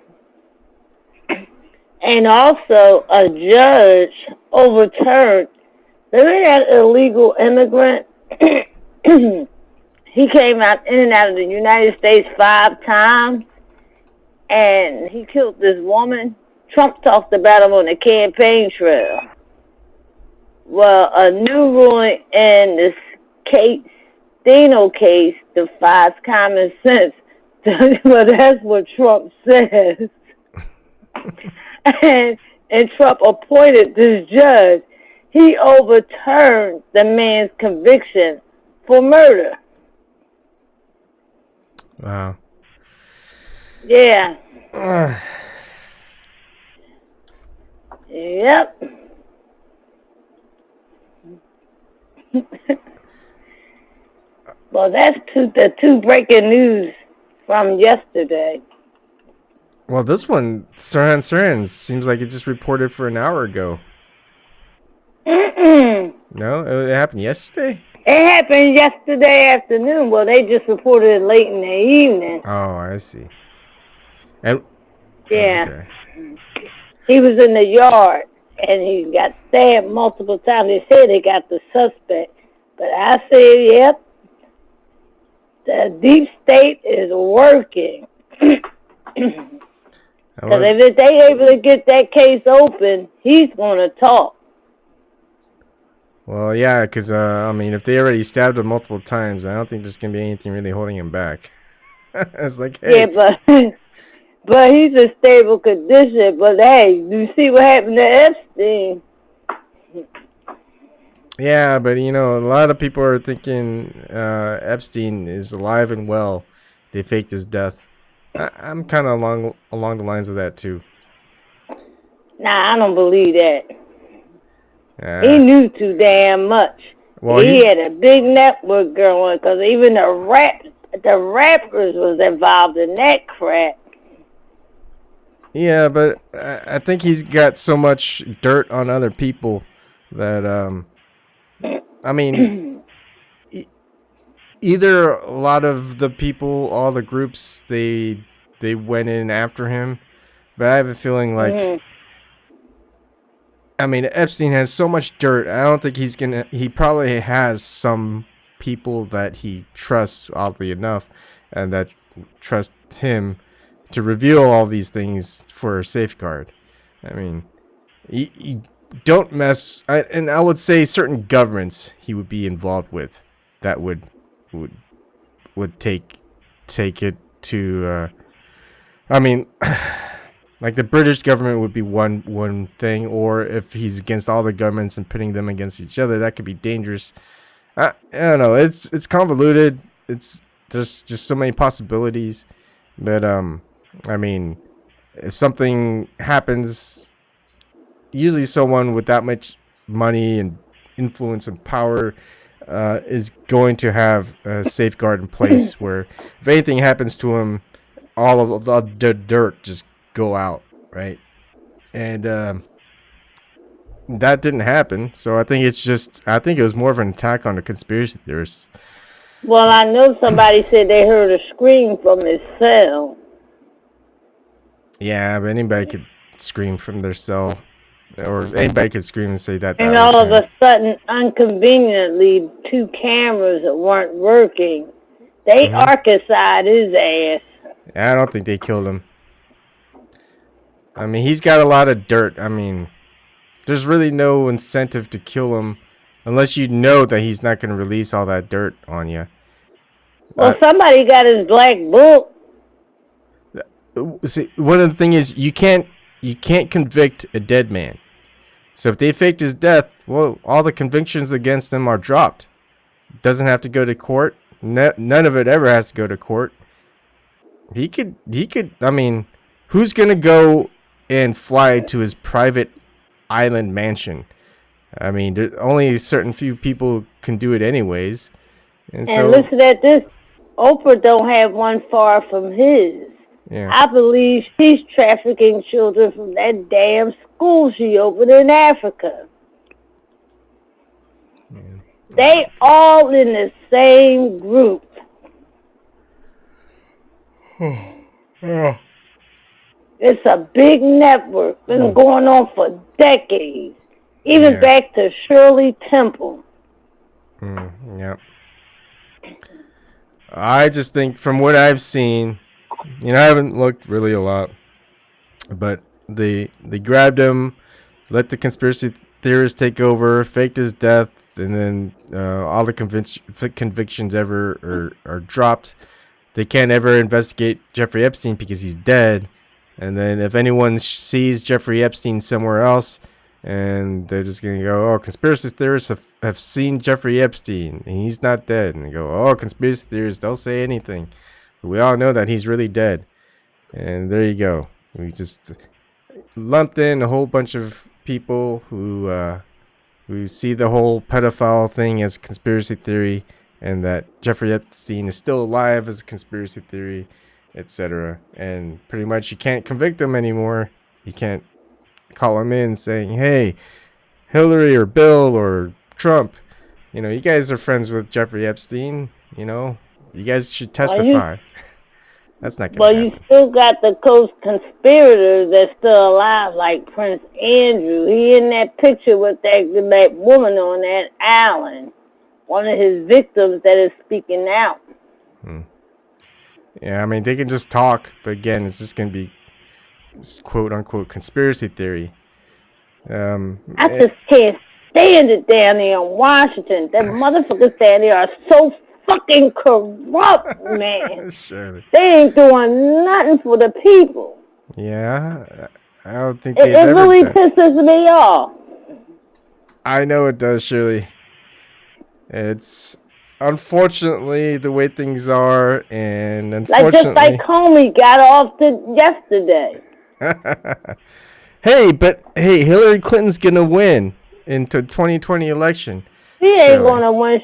And also, a judge overturned. Remember that illegal immigrant? He came out in and out of the United States 5 times, and he killed this woman. Trump talked about him on the campaign trail. Well, a new ruling in this Dino case defies common sense. Well, that's what Trump says. and Trump appointed this judge. He overturned the man's conviction for murder. Wow. Yeah. Yep. Well, that's the two breaking news from yesterday. Well, this one, Sirhan seems like it just reported for an hour ago. No, it happened yesterday? It happened yesterday afternoon. Well, they just reported it late in the evening. Oh, I see. And yeah. Okay. He was in the yard, and he got stabbed multiple times. They said they got the suspect. But I said, yep, the deep state is working. Because if they able to get that case open, he's going to talk. Well, yeah, because, if they already stabbed him multiple times, I don't think there's going to be anything really holding him back. It's like, hey. Yeah, but he's in stable condition. But, hey, you see what happened to Epstein? Yeah, but, a lot of people are thinking Epstein is alive and well. They faked his death. I'm kind of along the lines of that, too. Nah, I don't believe that. He knew too damn much. Well, he had a big network going, because even the rappers was involved in that crap. Yeah, but I think he's got so much dirt on other people that, either a lot of the people, all the groups, they went in after him, but I have a feeling like, Epstein has so much dirt. I don't think he probably has some people that he trusts, oddly enough, and that trust him to reveal all these things for a safeguard. don't mess. And I would say certain governments he would be involved with that would take it to. I mean, like the British government would be one thing, or if he's against all the governments and pitting them against each other, that could be dangerous. I don't know. It's convoluted. There's just so many possibilities. But I mean, if something happens, usually someone with that much money and influence and power is going to have a safeguard in place where if anything happens to him, all of the dirt just go out, right? And that didn't happen. So I think it was more of an attack on the conspiracy theorists. Well, I know somebody said they heard a scream from his cell. Yeah, but anybody could scream from their cell, or anybody could scream and say that. And all of a sudden, inconveniently, 2 cameras weren't working. They arcicide his ass. I don't think they killed him. I mean, he's got a lot of dirt. I mean, there's really no incentive to kill him unless you know that he's not going to release all that dirt on you. Well, somebody got his black book. See, one of the things is you can't convict a dead man. So if they faked his death, well, all the convictions against him are dropped. Doesn't have to go to court. None of it ever has to go to court. He could. I mean, who's gonna go and fly to his private island mansion? I mean, only a certain few people can do it anyways. And so, listen at this. Oprah don't have one far from his. Yeah. I believe she's trafficking children from that damn school she opened in Africa. Yeah. They all in the same group. Yeah. It's a big network. Been going on for decades. Even back to Shirley Temple. Yeah. I just think from what I've seen, I haven't looked really a lot, but they grabbed him, let the conspiracy theorists take over, faked his death, and then all the convictions ever are dropped. They can't ever investigate Jeffrey Epstein because he's dead. And then if anyone sees Jeffrey Epstein somewhere else, and they're just going to go, oh, conspiracy theorists have seen Jeffrey Epstein, and he's not dead. And they go, oh, conspiracy theorists, they'll say anything. But we all know that he's really dead. And there you go. We just lumped in a whole bunch of people who see the whole pedophile thing as a conspiracy theory, and that Jeffrey Epstein is still alive as a conspiracy theory, etc. And pretty much you can't convict him anymore. You can't call him in saying, hey, Hillary or Bill or Trump, you guys are friends with Jeffrey Epstein, you guys should testify. That's not going to happen. You still got the co-conspirators that's still alive, like Prince Andrew. He in that picture with that woman on that island, one of his victims that is speaking out. Yeah, I mean, they can just talk, but again, it's just going to be quote-unquote conspiracy theory. I just can't stand it down there in Washington. That motherfuckers down there are so fucking corrupt, man. Surely. They ain't doing nothing for the people. Yeah, I don't think it really pisses me off. I know it does, Shirley. It's unfortunately the way things are, and unfortunately, just like Comey got off yesterday. Hey, Hillary Clinton's gonna win in the 2020 election. She ain't gonna win.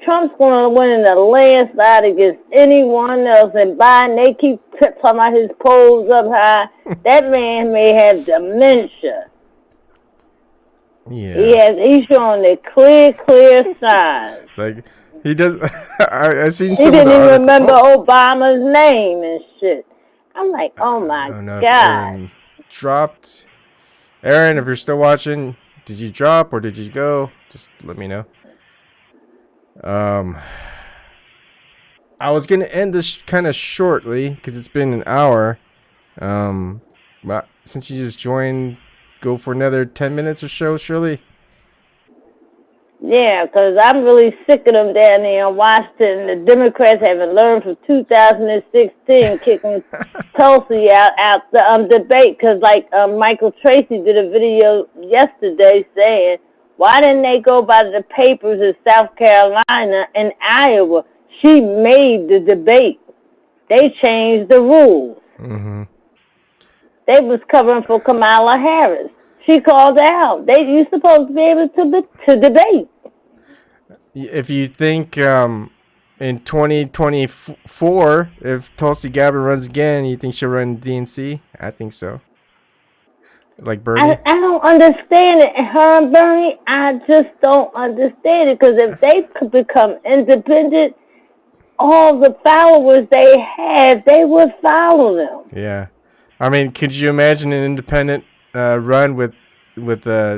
Trump's gonna win in the landslide against anyone else. And Biden, they keep talking about his polls up high. That man may have dementia. Yeah. He's showing the clear signs. Like he does. I seen. He didn't even remember Obama's name and shit. I'm like, oh my God. Aaron dropped. Aaron, if you're still watching, did you drop or did you go? Just let me know. I was gonna end this kind of shortly because it's been an hour. But since you just joined, go for another 10 minutes or so, Shirley? Yeah, because I'm really sick of them down there in Washington. The Democrats haven't learned from 2016 kicking Tulsi out the debate. Because Michael Tracy did a video yesterday saying, why didn't they go by the papers in South Carolina and Iowa? She made the debate. They changed the rules. Mm-hmm. They was covering for Kamala Harris. She called out. You supposed to be able to debate. If you think in 2024, if Tulsi Gabbard runs again, you think she'll run DNC? I think so. Like Bernie? I don't understand it. Her and Bernie, I just don't understand it. Because if they could become independent, all the followers they have, they would follow them. Yeah. I mean, could you imagine an independent run with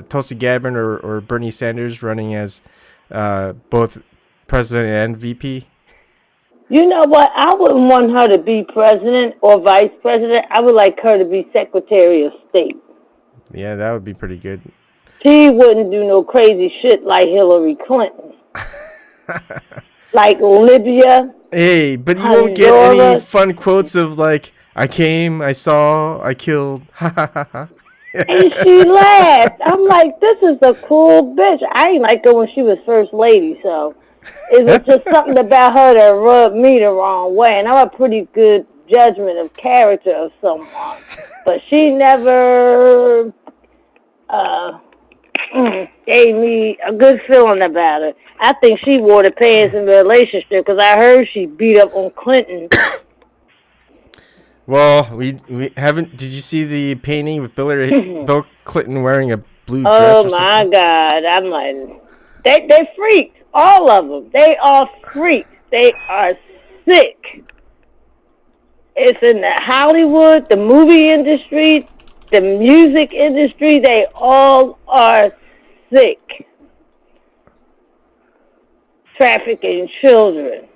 Tulsi Gabbard or Bernie Sanders running as both president and VP? You know what? I wouldn't want her to be president or vice president. I would like her to be Secretary of State. Yeah, that would be pretty good. She wouldn't do no crazy shit like Hillary Clinton. Like Libya. Hey, but you won't get any fun quotes of like, I came, I saw, I killed. And she laughed. I'm like, this is a cool bitch. I ain't like her when she was first lady, so it was just something about her that rubbed me the wrong way. And I'm a pretty good judgment of character of someone. But she never gave me a good feeling about her. I think she wore the pants in the relationship because I heard she beat up on Clinton. Well, we haven't. Did you see the painting with Bill Clinton wearing a blue dress? Oh my God! I'm like, they freaks. All of them. They are freaks. They are sick. It's in the Hollywood, the movie industry, the music industry. They all are sick. Trafficking children.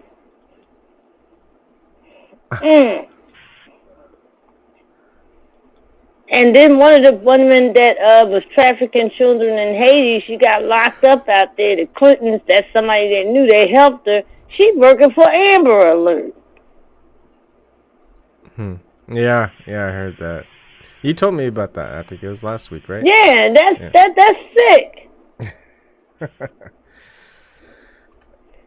And then one of the women that was trafficking children in Haiti, she got locked up out there. The Clintons, that's somebody that knew they helped her. She working for Amber Alert. Yeah, I heard that. You told me about that. I think it was last week, right? Yeah, that's sick.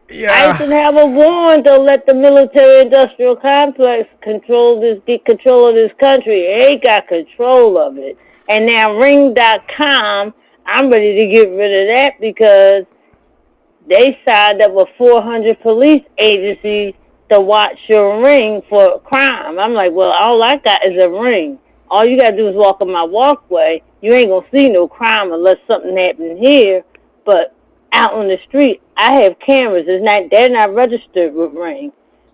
Yeah. Eisenhower warned to let the military-industrial complex get control of this country. They got control of it. And now Ring.com, I'm ready to get rid of that because they signed up with 400 police agencies to watch your ring for crime. I'm like, well, all I got is a ring. All you got to do is walk on my walkway. You ain't going to see no crime unless something happened here. But out on the street, I have cameras. They're not registered with Ring,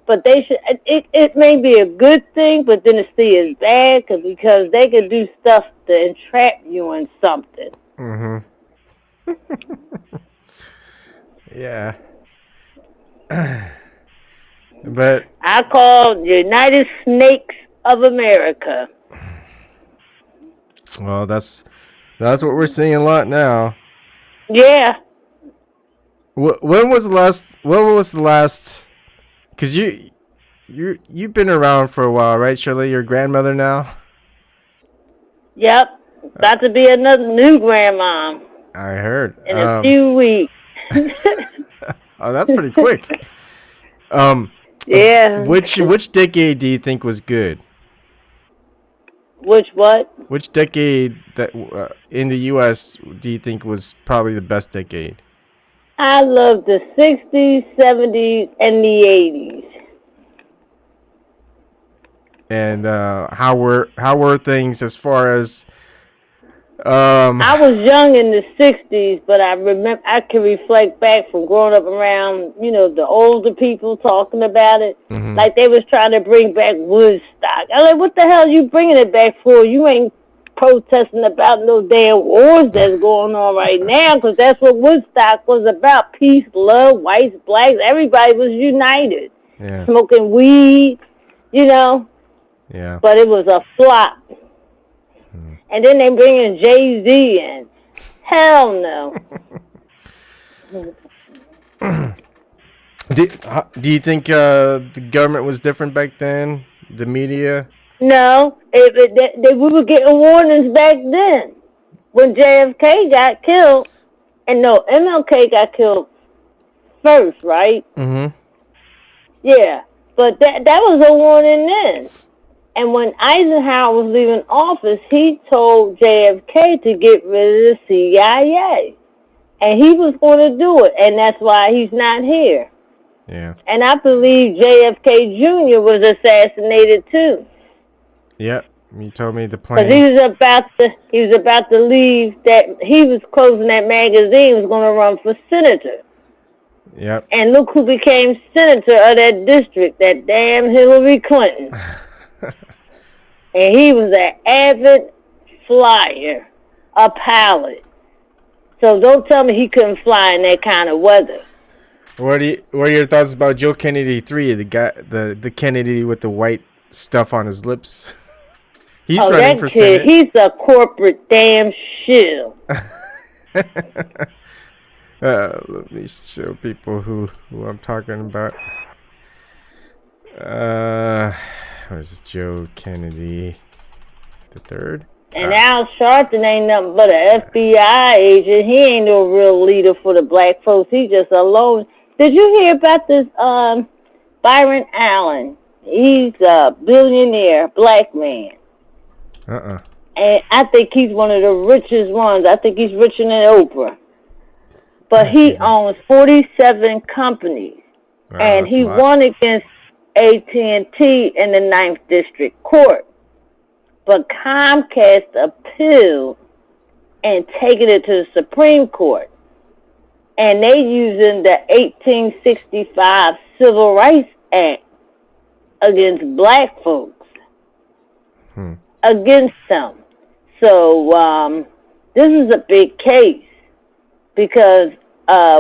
but they should. It may be a good thing, but then it's still as bad because they could do stuff to entrap you in something. Yeah. But I call United Snakes of America. Well, that's what we're seeing a lot now. Yeah. When was the last? Because you've been around for a while, right, Shirley? Your grandmother now. Yep, about to be another new grandma. I heard in a few weeks. Oh, that's pretty quick. Yeah. Which decade do you think was good? Which what? Which decade that in the U.S. do you think was probably the best decade? I love the 60s, 70s, and the 80s. And how were things as far as? I was young in the 60s, but I can reflect back from growing up around, the older people talking about it. Mm-hmm. Like they was trying to bring back Woodstock. I'm like, what the hell are you bringing it back for? You ain't protesting about no damn wars that's going on right now, because that's what Woodstock was about. Peace, love, whites, blacks, everybody was united. Yeah. Smoking weed, Yeah. But it was a flop. And then they bring in Jay-Z in. Hell no. Do you think the government was different back then? The media? No, we were getting warnings back then. When JFK got killed, and no, MLK got killed first, right? Mm-hmm. Yeah, but that was a warning then. And when Eisenhower was leaving office, he told JFK to get rid of the CIA. And he was going to do it, and that's why he's not here. Yeah. And I believe JFK Jr. was assassinated too. Yep. You told me the plane. Because he was about to leave. That he was closing that magazine. Was going to run for senator. Yep. And look who became senator of that district. That damn Hillary Clinton. And he was an avid flyer, a pilot. So don't tell me he couldn't fly in that kind of weather. What are your thoughts about Joe Kennedy 3, the guy, the Kennedy with the white stuff on his lips? He's running for Senate. He's a corporate damn shill. Let me show people who I'm talking about. What is it? Joe Kennedy the third? And Al Sharpton ain't nothing but an FBI agent. He ain't no real leader for the black folks. He just alone. Did you hear about this Byron Allen? He's a billionaire black man. And I think he's one of the richest ones. I think he's richer than Oprah. But he owns 47 companies. Wow, and he won against AT&T in the 9th District Court. But Comcast appealed and taken it to the Supreme Court. And they using the 1865 Civil Rights Act against black folks. Against them. So this is a big case because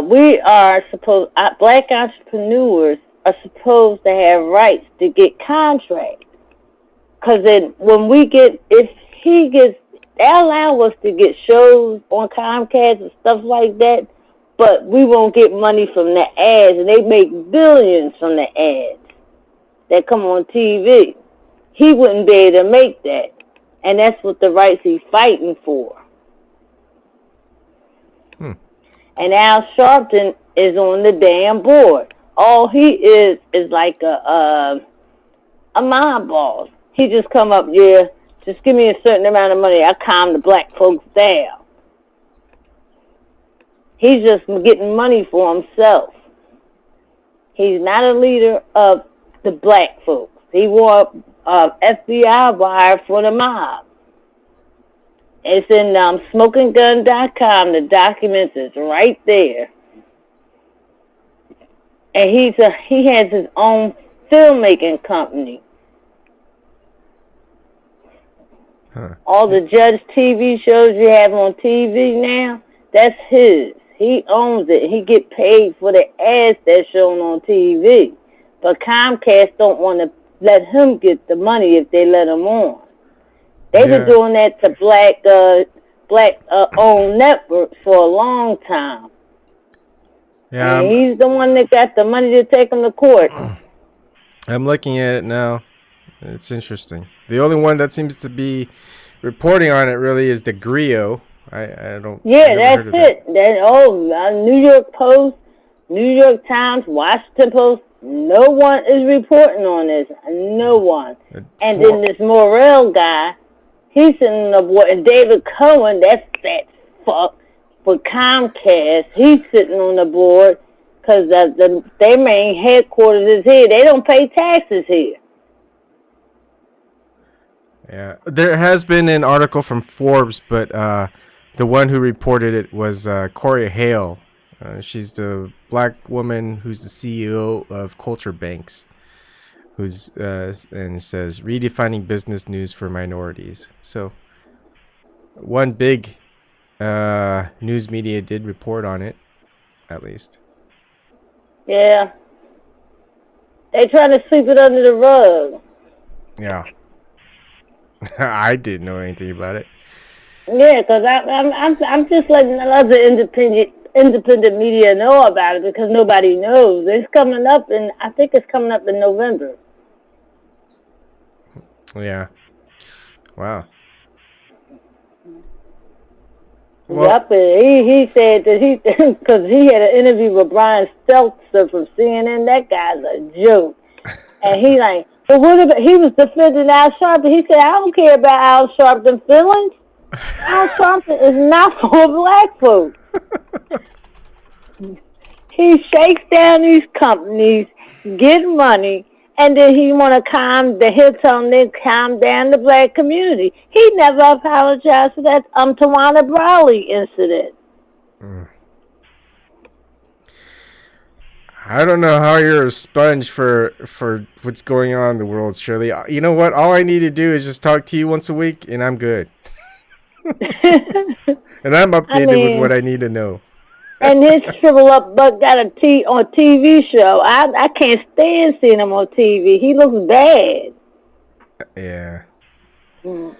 we are supposed, black entrepreneurs are supposed to have rights to get contracts. Because if he gets, they allow us to get shows on Comcast and stuff like that, but we won't get money from the ads, and they make billions from the ads that come on TV. He wouldn't be able to make that, and that's what the rights he's fighting for. And Al Sharpton is on the damn board. All he is like a mob boss. He just come up, just give me a certain amount of money. I calm the black folks down. He's just getting money for himself. He's not a leader of the black folks. He wore a FBI wire for the mob. It's in smokinggun.com. The documents is right there. And he has his own filmmaking company. All the Judge TV shows you have on TV now, that's his. He owns it. He get paid for the ads that's shown on TV. But Comcast don't want to let him get the money if they let him on. They've been doing that to black owned networks for a long time. Yeah, and he's the one that got the money to take him to court. I'm looking at it now. It's interesting. The only one that seems to be reporting on it really is the Griot. I don't. Yeah, that's it. New York Post, New York Times, Washington Post. No one is reporting on this. No one. And then this Morrell guy, he's sitting on the board. And David Cohen, that's that fuck with Comcast. He's sitting on the board because their main headquarters is here. They don't pay taxes here. Yeah, there has been an article from Forbes, but the one who reported it was Corey Hale. She's the black woman who's the CEO of Culture Banks, and says redefining business news for minorities. So one big news media did report on it, at least. Yeah, they trying to sweep it under the rug. Yeah. I didn't know anything about it. Yeah, because I'm just letting other independent media know about it because nobody knows. It's coming up, and I think it's coming up in November. Yeah. Wow. Well, Yep, and he said that because he had an interview with Brian Stelter from CNN. That guy's a joke. And he like, but what about, he was defending Al Sharpton. He said, I don't care about Al Sharpton feelings. Al Sharpton is not for black folks. He shakes down these companies, get money, and then he want to calm down the black community. He never apologized for that Tawana Brawley incident. I don't know how you're a sponge for what's going on in the world, Shirley. You know what? All I need to do is just talk to you once a week, and I'm good. And I'm updated with what I need to know. And his shrivel up butt got a TV show. I can't stand seeing him on TV. He looks bad. Yeah. And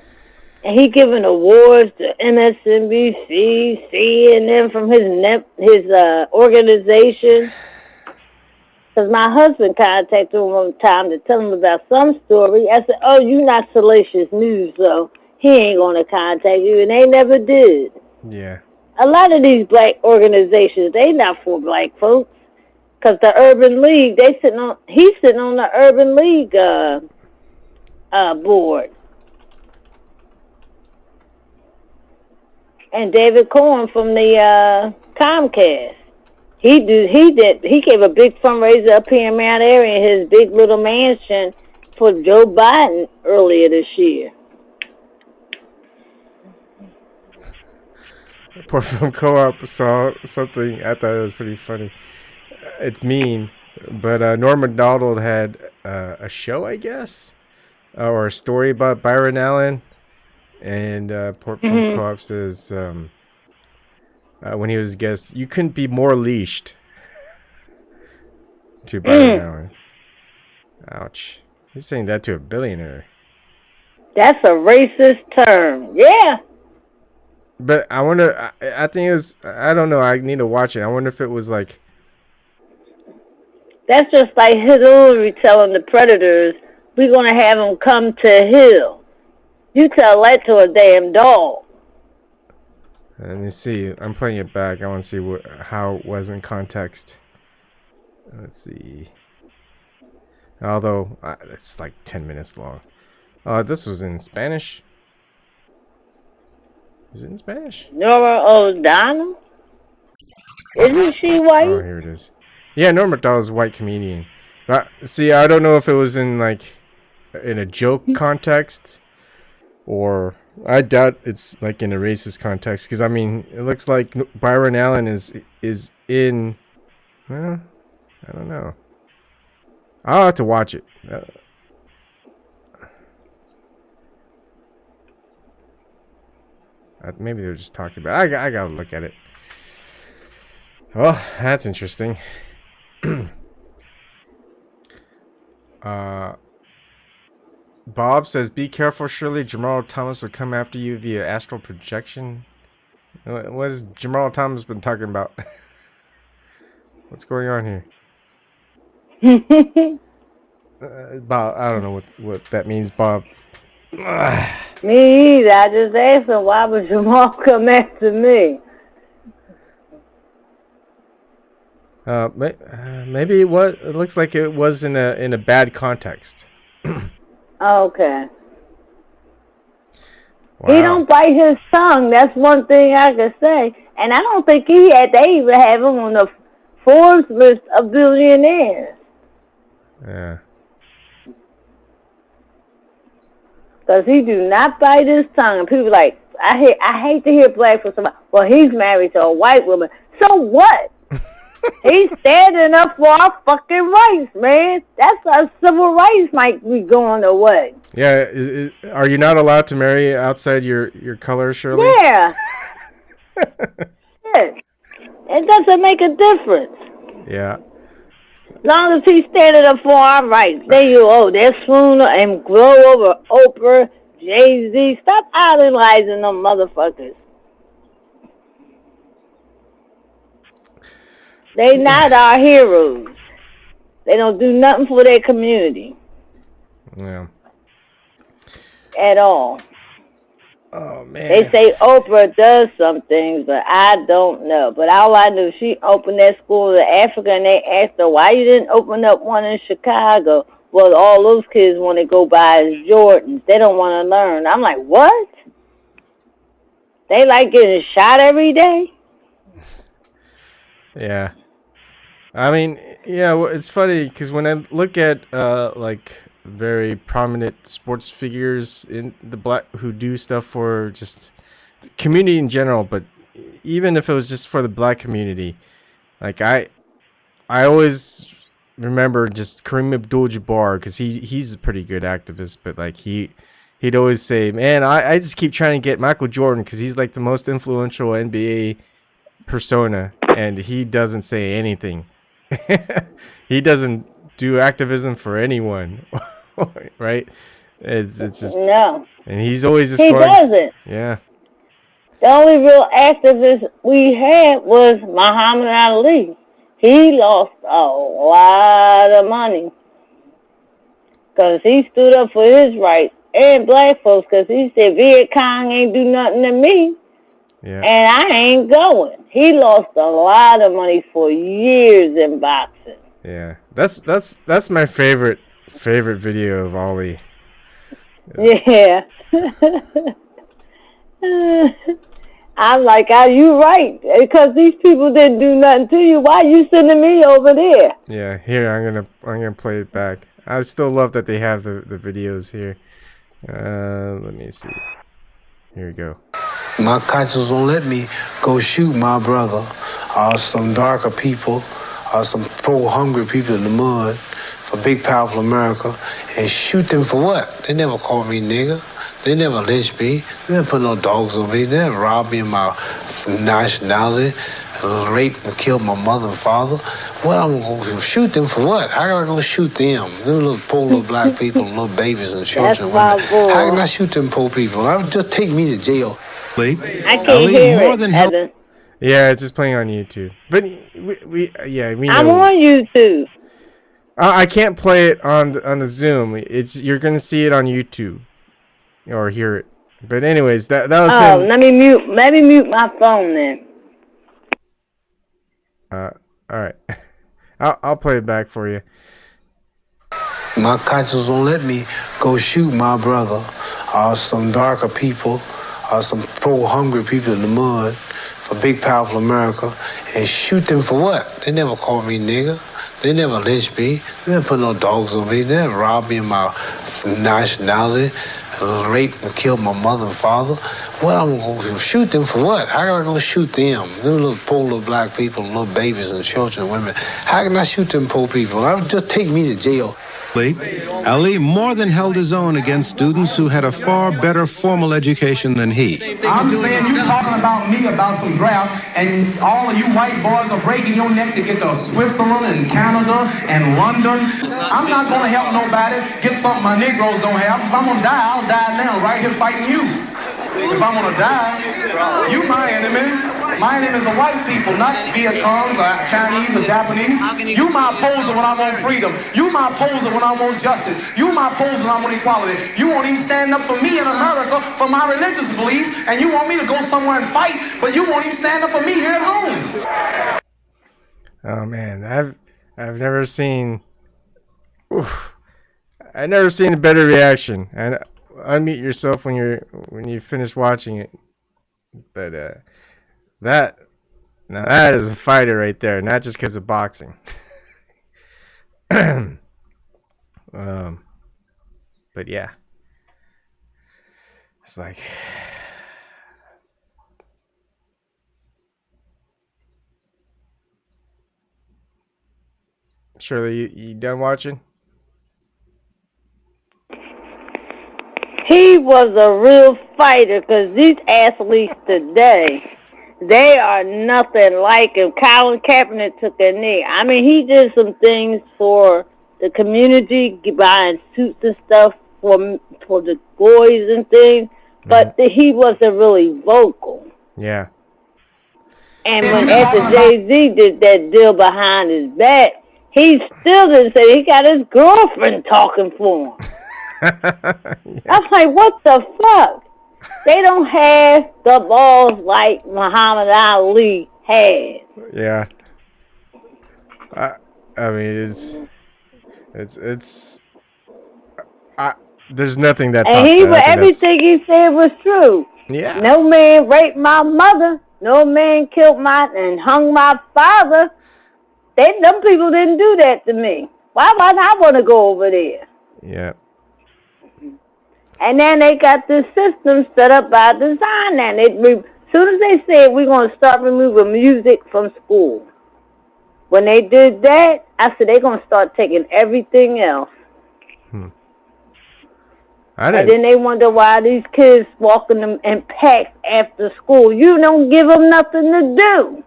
he giving awards to MSNBC, CNN from his organization. Because my husband contacted him one time to tell him about some story. I said, "Oh, you not Salacious News, so he ain't gonna contact you," and they never did. Yeah. A lot of these black organizations, they not for black folks. Because the Urban League, he's sitting on the Urban League board. And David Corn from the Comcast. He gave a big fundraiser up here in Mount Airy in his big little mansion for Joe Biden earlier this year. Poor Film Co-op saw something. I thought it was pretty funny. It's mean, but Norm Macdonald had a show, I guess, or a story about Byron Allen, and Port Film Co-op says when he was a guest, you couldn't be more leashed to Byron Allen. Ouch! He's saying that to a billionaire. That's a racist term. Yeah. But I wonder. I think it was. I don't know. I need to watch it. I wonder if it was like. That's just like Hillary telling the predators, "We're gonna have them come to Hill." You tell that to a damn dog. Let me see. I'm playing it back. I want to see how it was in context. Let's see. Although it's like 10 minutes long. This was in Spanish. Is it in Spanish? Nora O'Donnell? Isn't she white? Oh, here it is. Yeah, Norm Macdonald's a white comedian. But see, I don't know if it was in a joke context, or I doubt it's like in a racist context. Because I mean, it looks like Byron Allen is in. Well, I don't know. I'll have to watch it. Maybe they're just talking about it. I gotta look at it. Well, that's interesting. Bob says, "Be careful, Shirley. Jamal Thomas would come after you via astral projection." What has Jamal Thomas been talking about? What's going on here? Bob, I don't know what that means, Bob. Me either. I just asked him, why would Jamal come after me? Maybe it was. It looks like it was in a bad context. Okay. Wow. He don't bite his tongue. That's one thing I can say. And I don't think they even have him on the Forbes list of billionaires. Yeah. Because he do not bite his tongue. And people like, I hate to hear black from somebody, well, he's married to a white woman. So what? He's standing up for our fucking rights, man. That's our civil rights might be going away. Yeah, are you not allowed to marry outside your color, Shirley? Yeah. Yeah. It doesn't make a difference. Yeah. As long as he's standing up for our rights. They swoon and glow over Oprah, Jay-Z. Stop idolizing them motherfuckers. They not our heroes. They don't do nothing for their community. Yeah. At all. Oh man. They say Oprah does some things, but I don't know. But all I knew, she opened that school in Africa, and they asked her, why you didn't open up one in Chicago? Well, all those kids want to go buy is Jordans. They don't want to learn. I'm like, what? They like getting shot every day? Yeah. I mean, yeah, well, it's funny because when I look at like very prominent sports figures in the black who do stuff for just the community in general, but even if it was just for the black community, like I always remember just Kareem Abdul-Jabbar because he's a pretty good activist, but like he'd always say, man, I just keep trying to get Michael Jordan because he's like the most influential NBA persona, and he doesn't say anything. He doesn't do activism for anyone. Right? It's just no. And he's always just he going, doesn't. Yeah. The only real activist we had was Muhammad Ali. He lost a lot of money because he stood up for his rights and black folks because he said Viet Cong ain't do nothing to me. Yeah. And I ain't going. He lost a lot of money for years in boxing. Yeah. That's my favorite video of Ali. Yeah. I'm like, are you right? Because these people didn't do nothing to you. Why are you sending me over there? Yeah, here I'm gonna play it back. I still love that they have the videos here. Let me see. Here we go. My conscience won't let me go shoot my brother or some darker people or some poor hungry people in the mud for big powerful America and shoot them for what? They never called me nigger. They never lynched me. They never put no dogs on me. They never robbed me of my nationality, raped and killed my mother and father. What I'm going to shoot them for what? How am I going to shoot them? Them little poor little black people, little babies and children. How can I shoot them poor people? I would just take me to jail. I can't hear more it, than Evan. Yeah, it's just playing on YouTube. But we know. I'm on YouTube. I can't play it on the Zoom. You're gonna see it on YouTube or hear it. But anyways, that was him. Let me mute my phone then. All right. I'll play it back for you. My conscience won't let me go shoot my brother or some darker people or some poor hungry people in the mud for big powerful America and shoot them for what? They never called me nigger. They never lynched me. They never put no dogs on me. They never robbed me of my nationality, raped and killed my mother and father. What I'm going to shoot them for what? How am I going to shoot them? Them little poor little black people, little babies and children and women. How can I shoot them poor people? I would just take me to jail. Ali more than held his own against students who had a far better formal education than he. I'm saying you talking about me about some draft, and all of you white boys are breaking your neck to get to Switzerland and Canada and London. I'm not going to help nobody get something my Negroes don't have. If I'm going to die, I'll die now, right here fighting you. If I'm going to die, you my enemy. My enemies are white people, not Viet Congs or Chinese or Japanese. You my opposer when I want freedom. You my opposer when I want justice. You my opposer when I want equality. You won't even stand up for me in America for my religious beliefs, and you want me to go somewhere and fight, but you won't even stand up for me here at home. Oh man, I've never seen. I've never seen a better reaction. And unmute yourself when you finish watching it. But that is a fighter right there, not just because of boxing. But yeah, it's like Shirley, you done watching? He was a real fighter because these athletes today, they are nothing like him. Colin Kaepernick took a knee. I mean, he did some things for the community, buying suits and stuff for the boys and things, but he wasn't really vocal. Yeah. And when after Jay-Z did that deal behind his back, he still didn't say he got his girlfriend talking for him. Yeah. I was like, what the fuck? They don't have the balls like Muhammad Ali had. Yeah. I mean, there's nothing that tops And that. everything he said was true. Yeah. No man raped my mother. No man killed and hung my father. Them people didn't do that to me. Why would I want to go over there? Yeah. And then they got this system set up by design. And as soon as they said we're going to start removing music from school, when they did that, I said they're going to start taking everything else. And then they wonder why these kids walking them in packs after school. You don't give them nothing to do.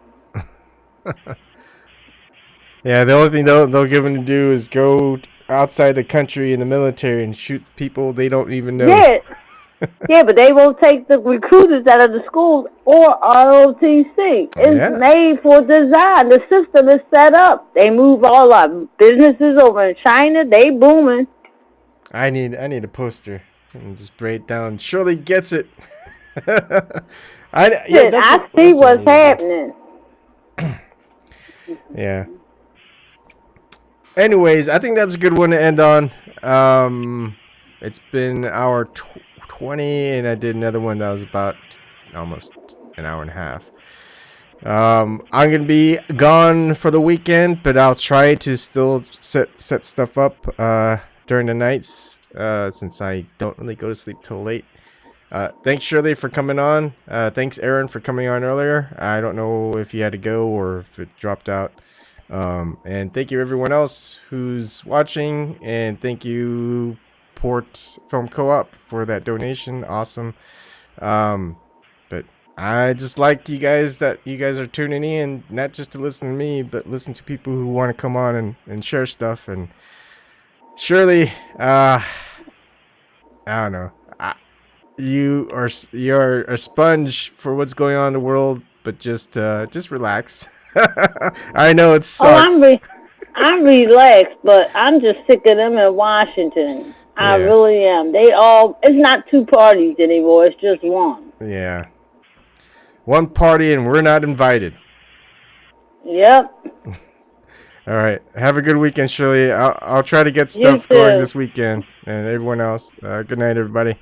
Yeah, the only thing they'll give them to do is go outside the country in the military and shoot people they don't even know. Yeah. Yeah, but they won't take the recruiters out of the schools or ROTC. It's made for design. The system is set up. They move all our businesses over in China. They booming. I need a poster and just break it down. Shirley gets it. I see what's happening. Yeah. Anyways, I think that's a good one to end on. It's been hour 20, and I did another one that was about almost an hour and a half. I'm gonna be gone for the weekend, but I'll try to still set stuff up during the nights, since I don't really go to sleep till late. Thanks, Shirley, for coming on. Thanks, Aaron, for coming on earlier. I don't know if you had to go or if it dropped out. And thank you, everyone else who's watching, and thank you, Port Film Co-op, for that donation. Awesome. But I just like you guys are tuning in, not just to listen to me, but listen to people who want to come on and share stuff. And Shirley, I don't know. You're a sponge for what's going on in the world, but just relax. I know it sucks. Oh, I'm relaxed, but I'm just sick of them in Washington. I really am. It's not two parties anymore. It's just one. Yeah. One party and we're not invited. Yep. All right. Have a good weekend, Shirley. I'll try to get stuff going this weekend, and everyone else. Good night, everybody.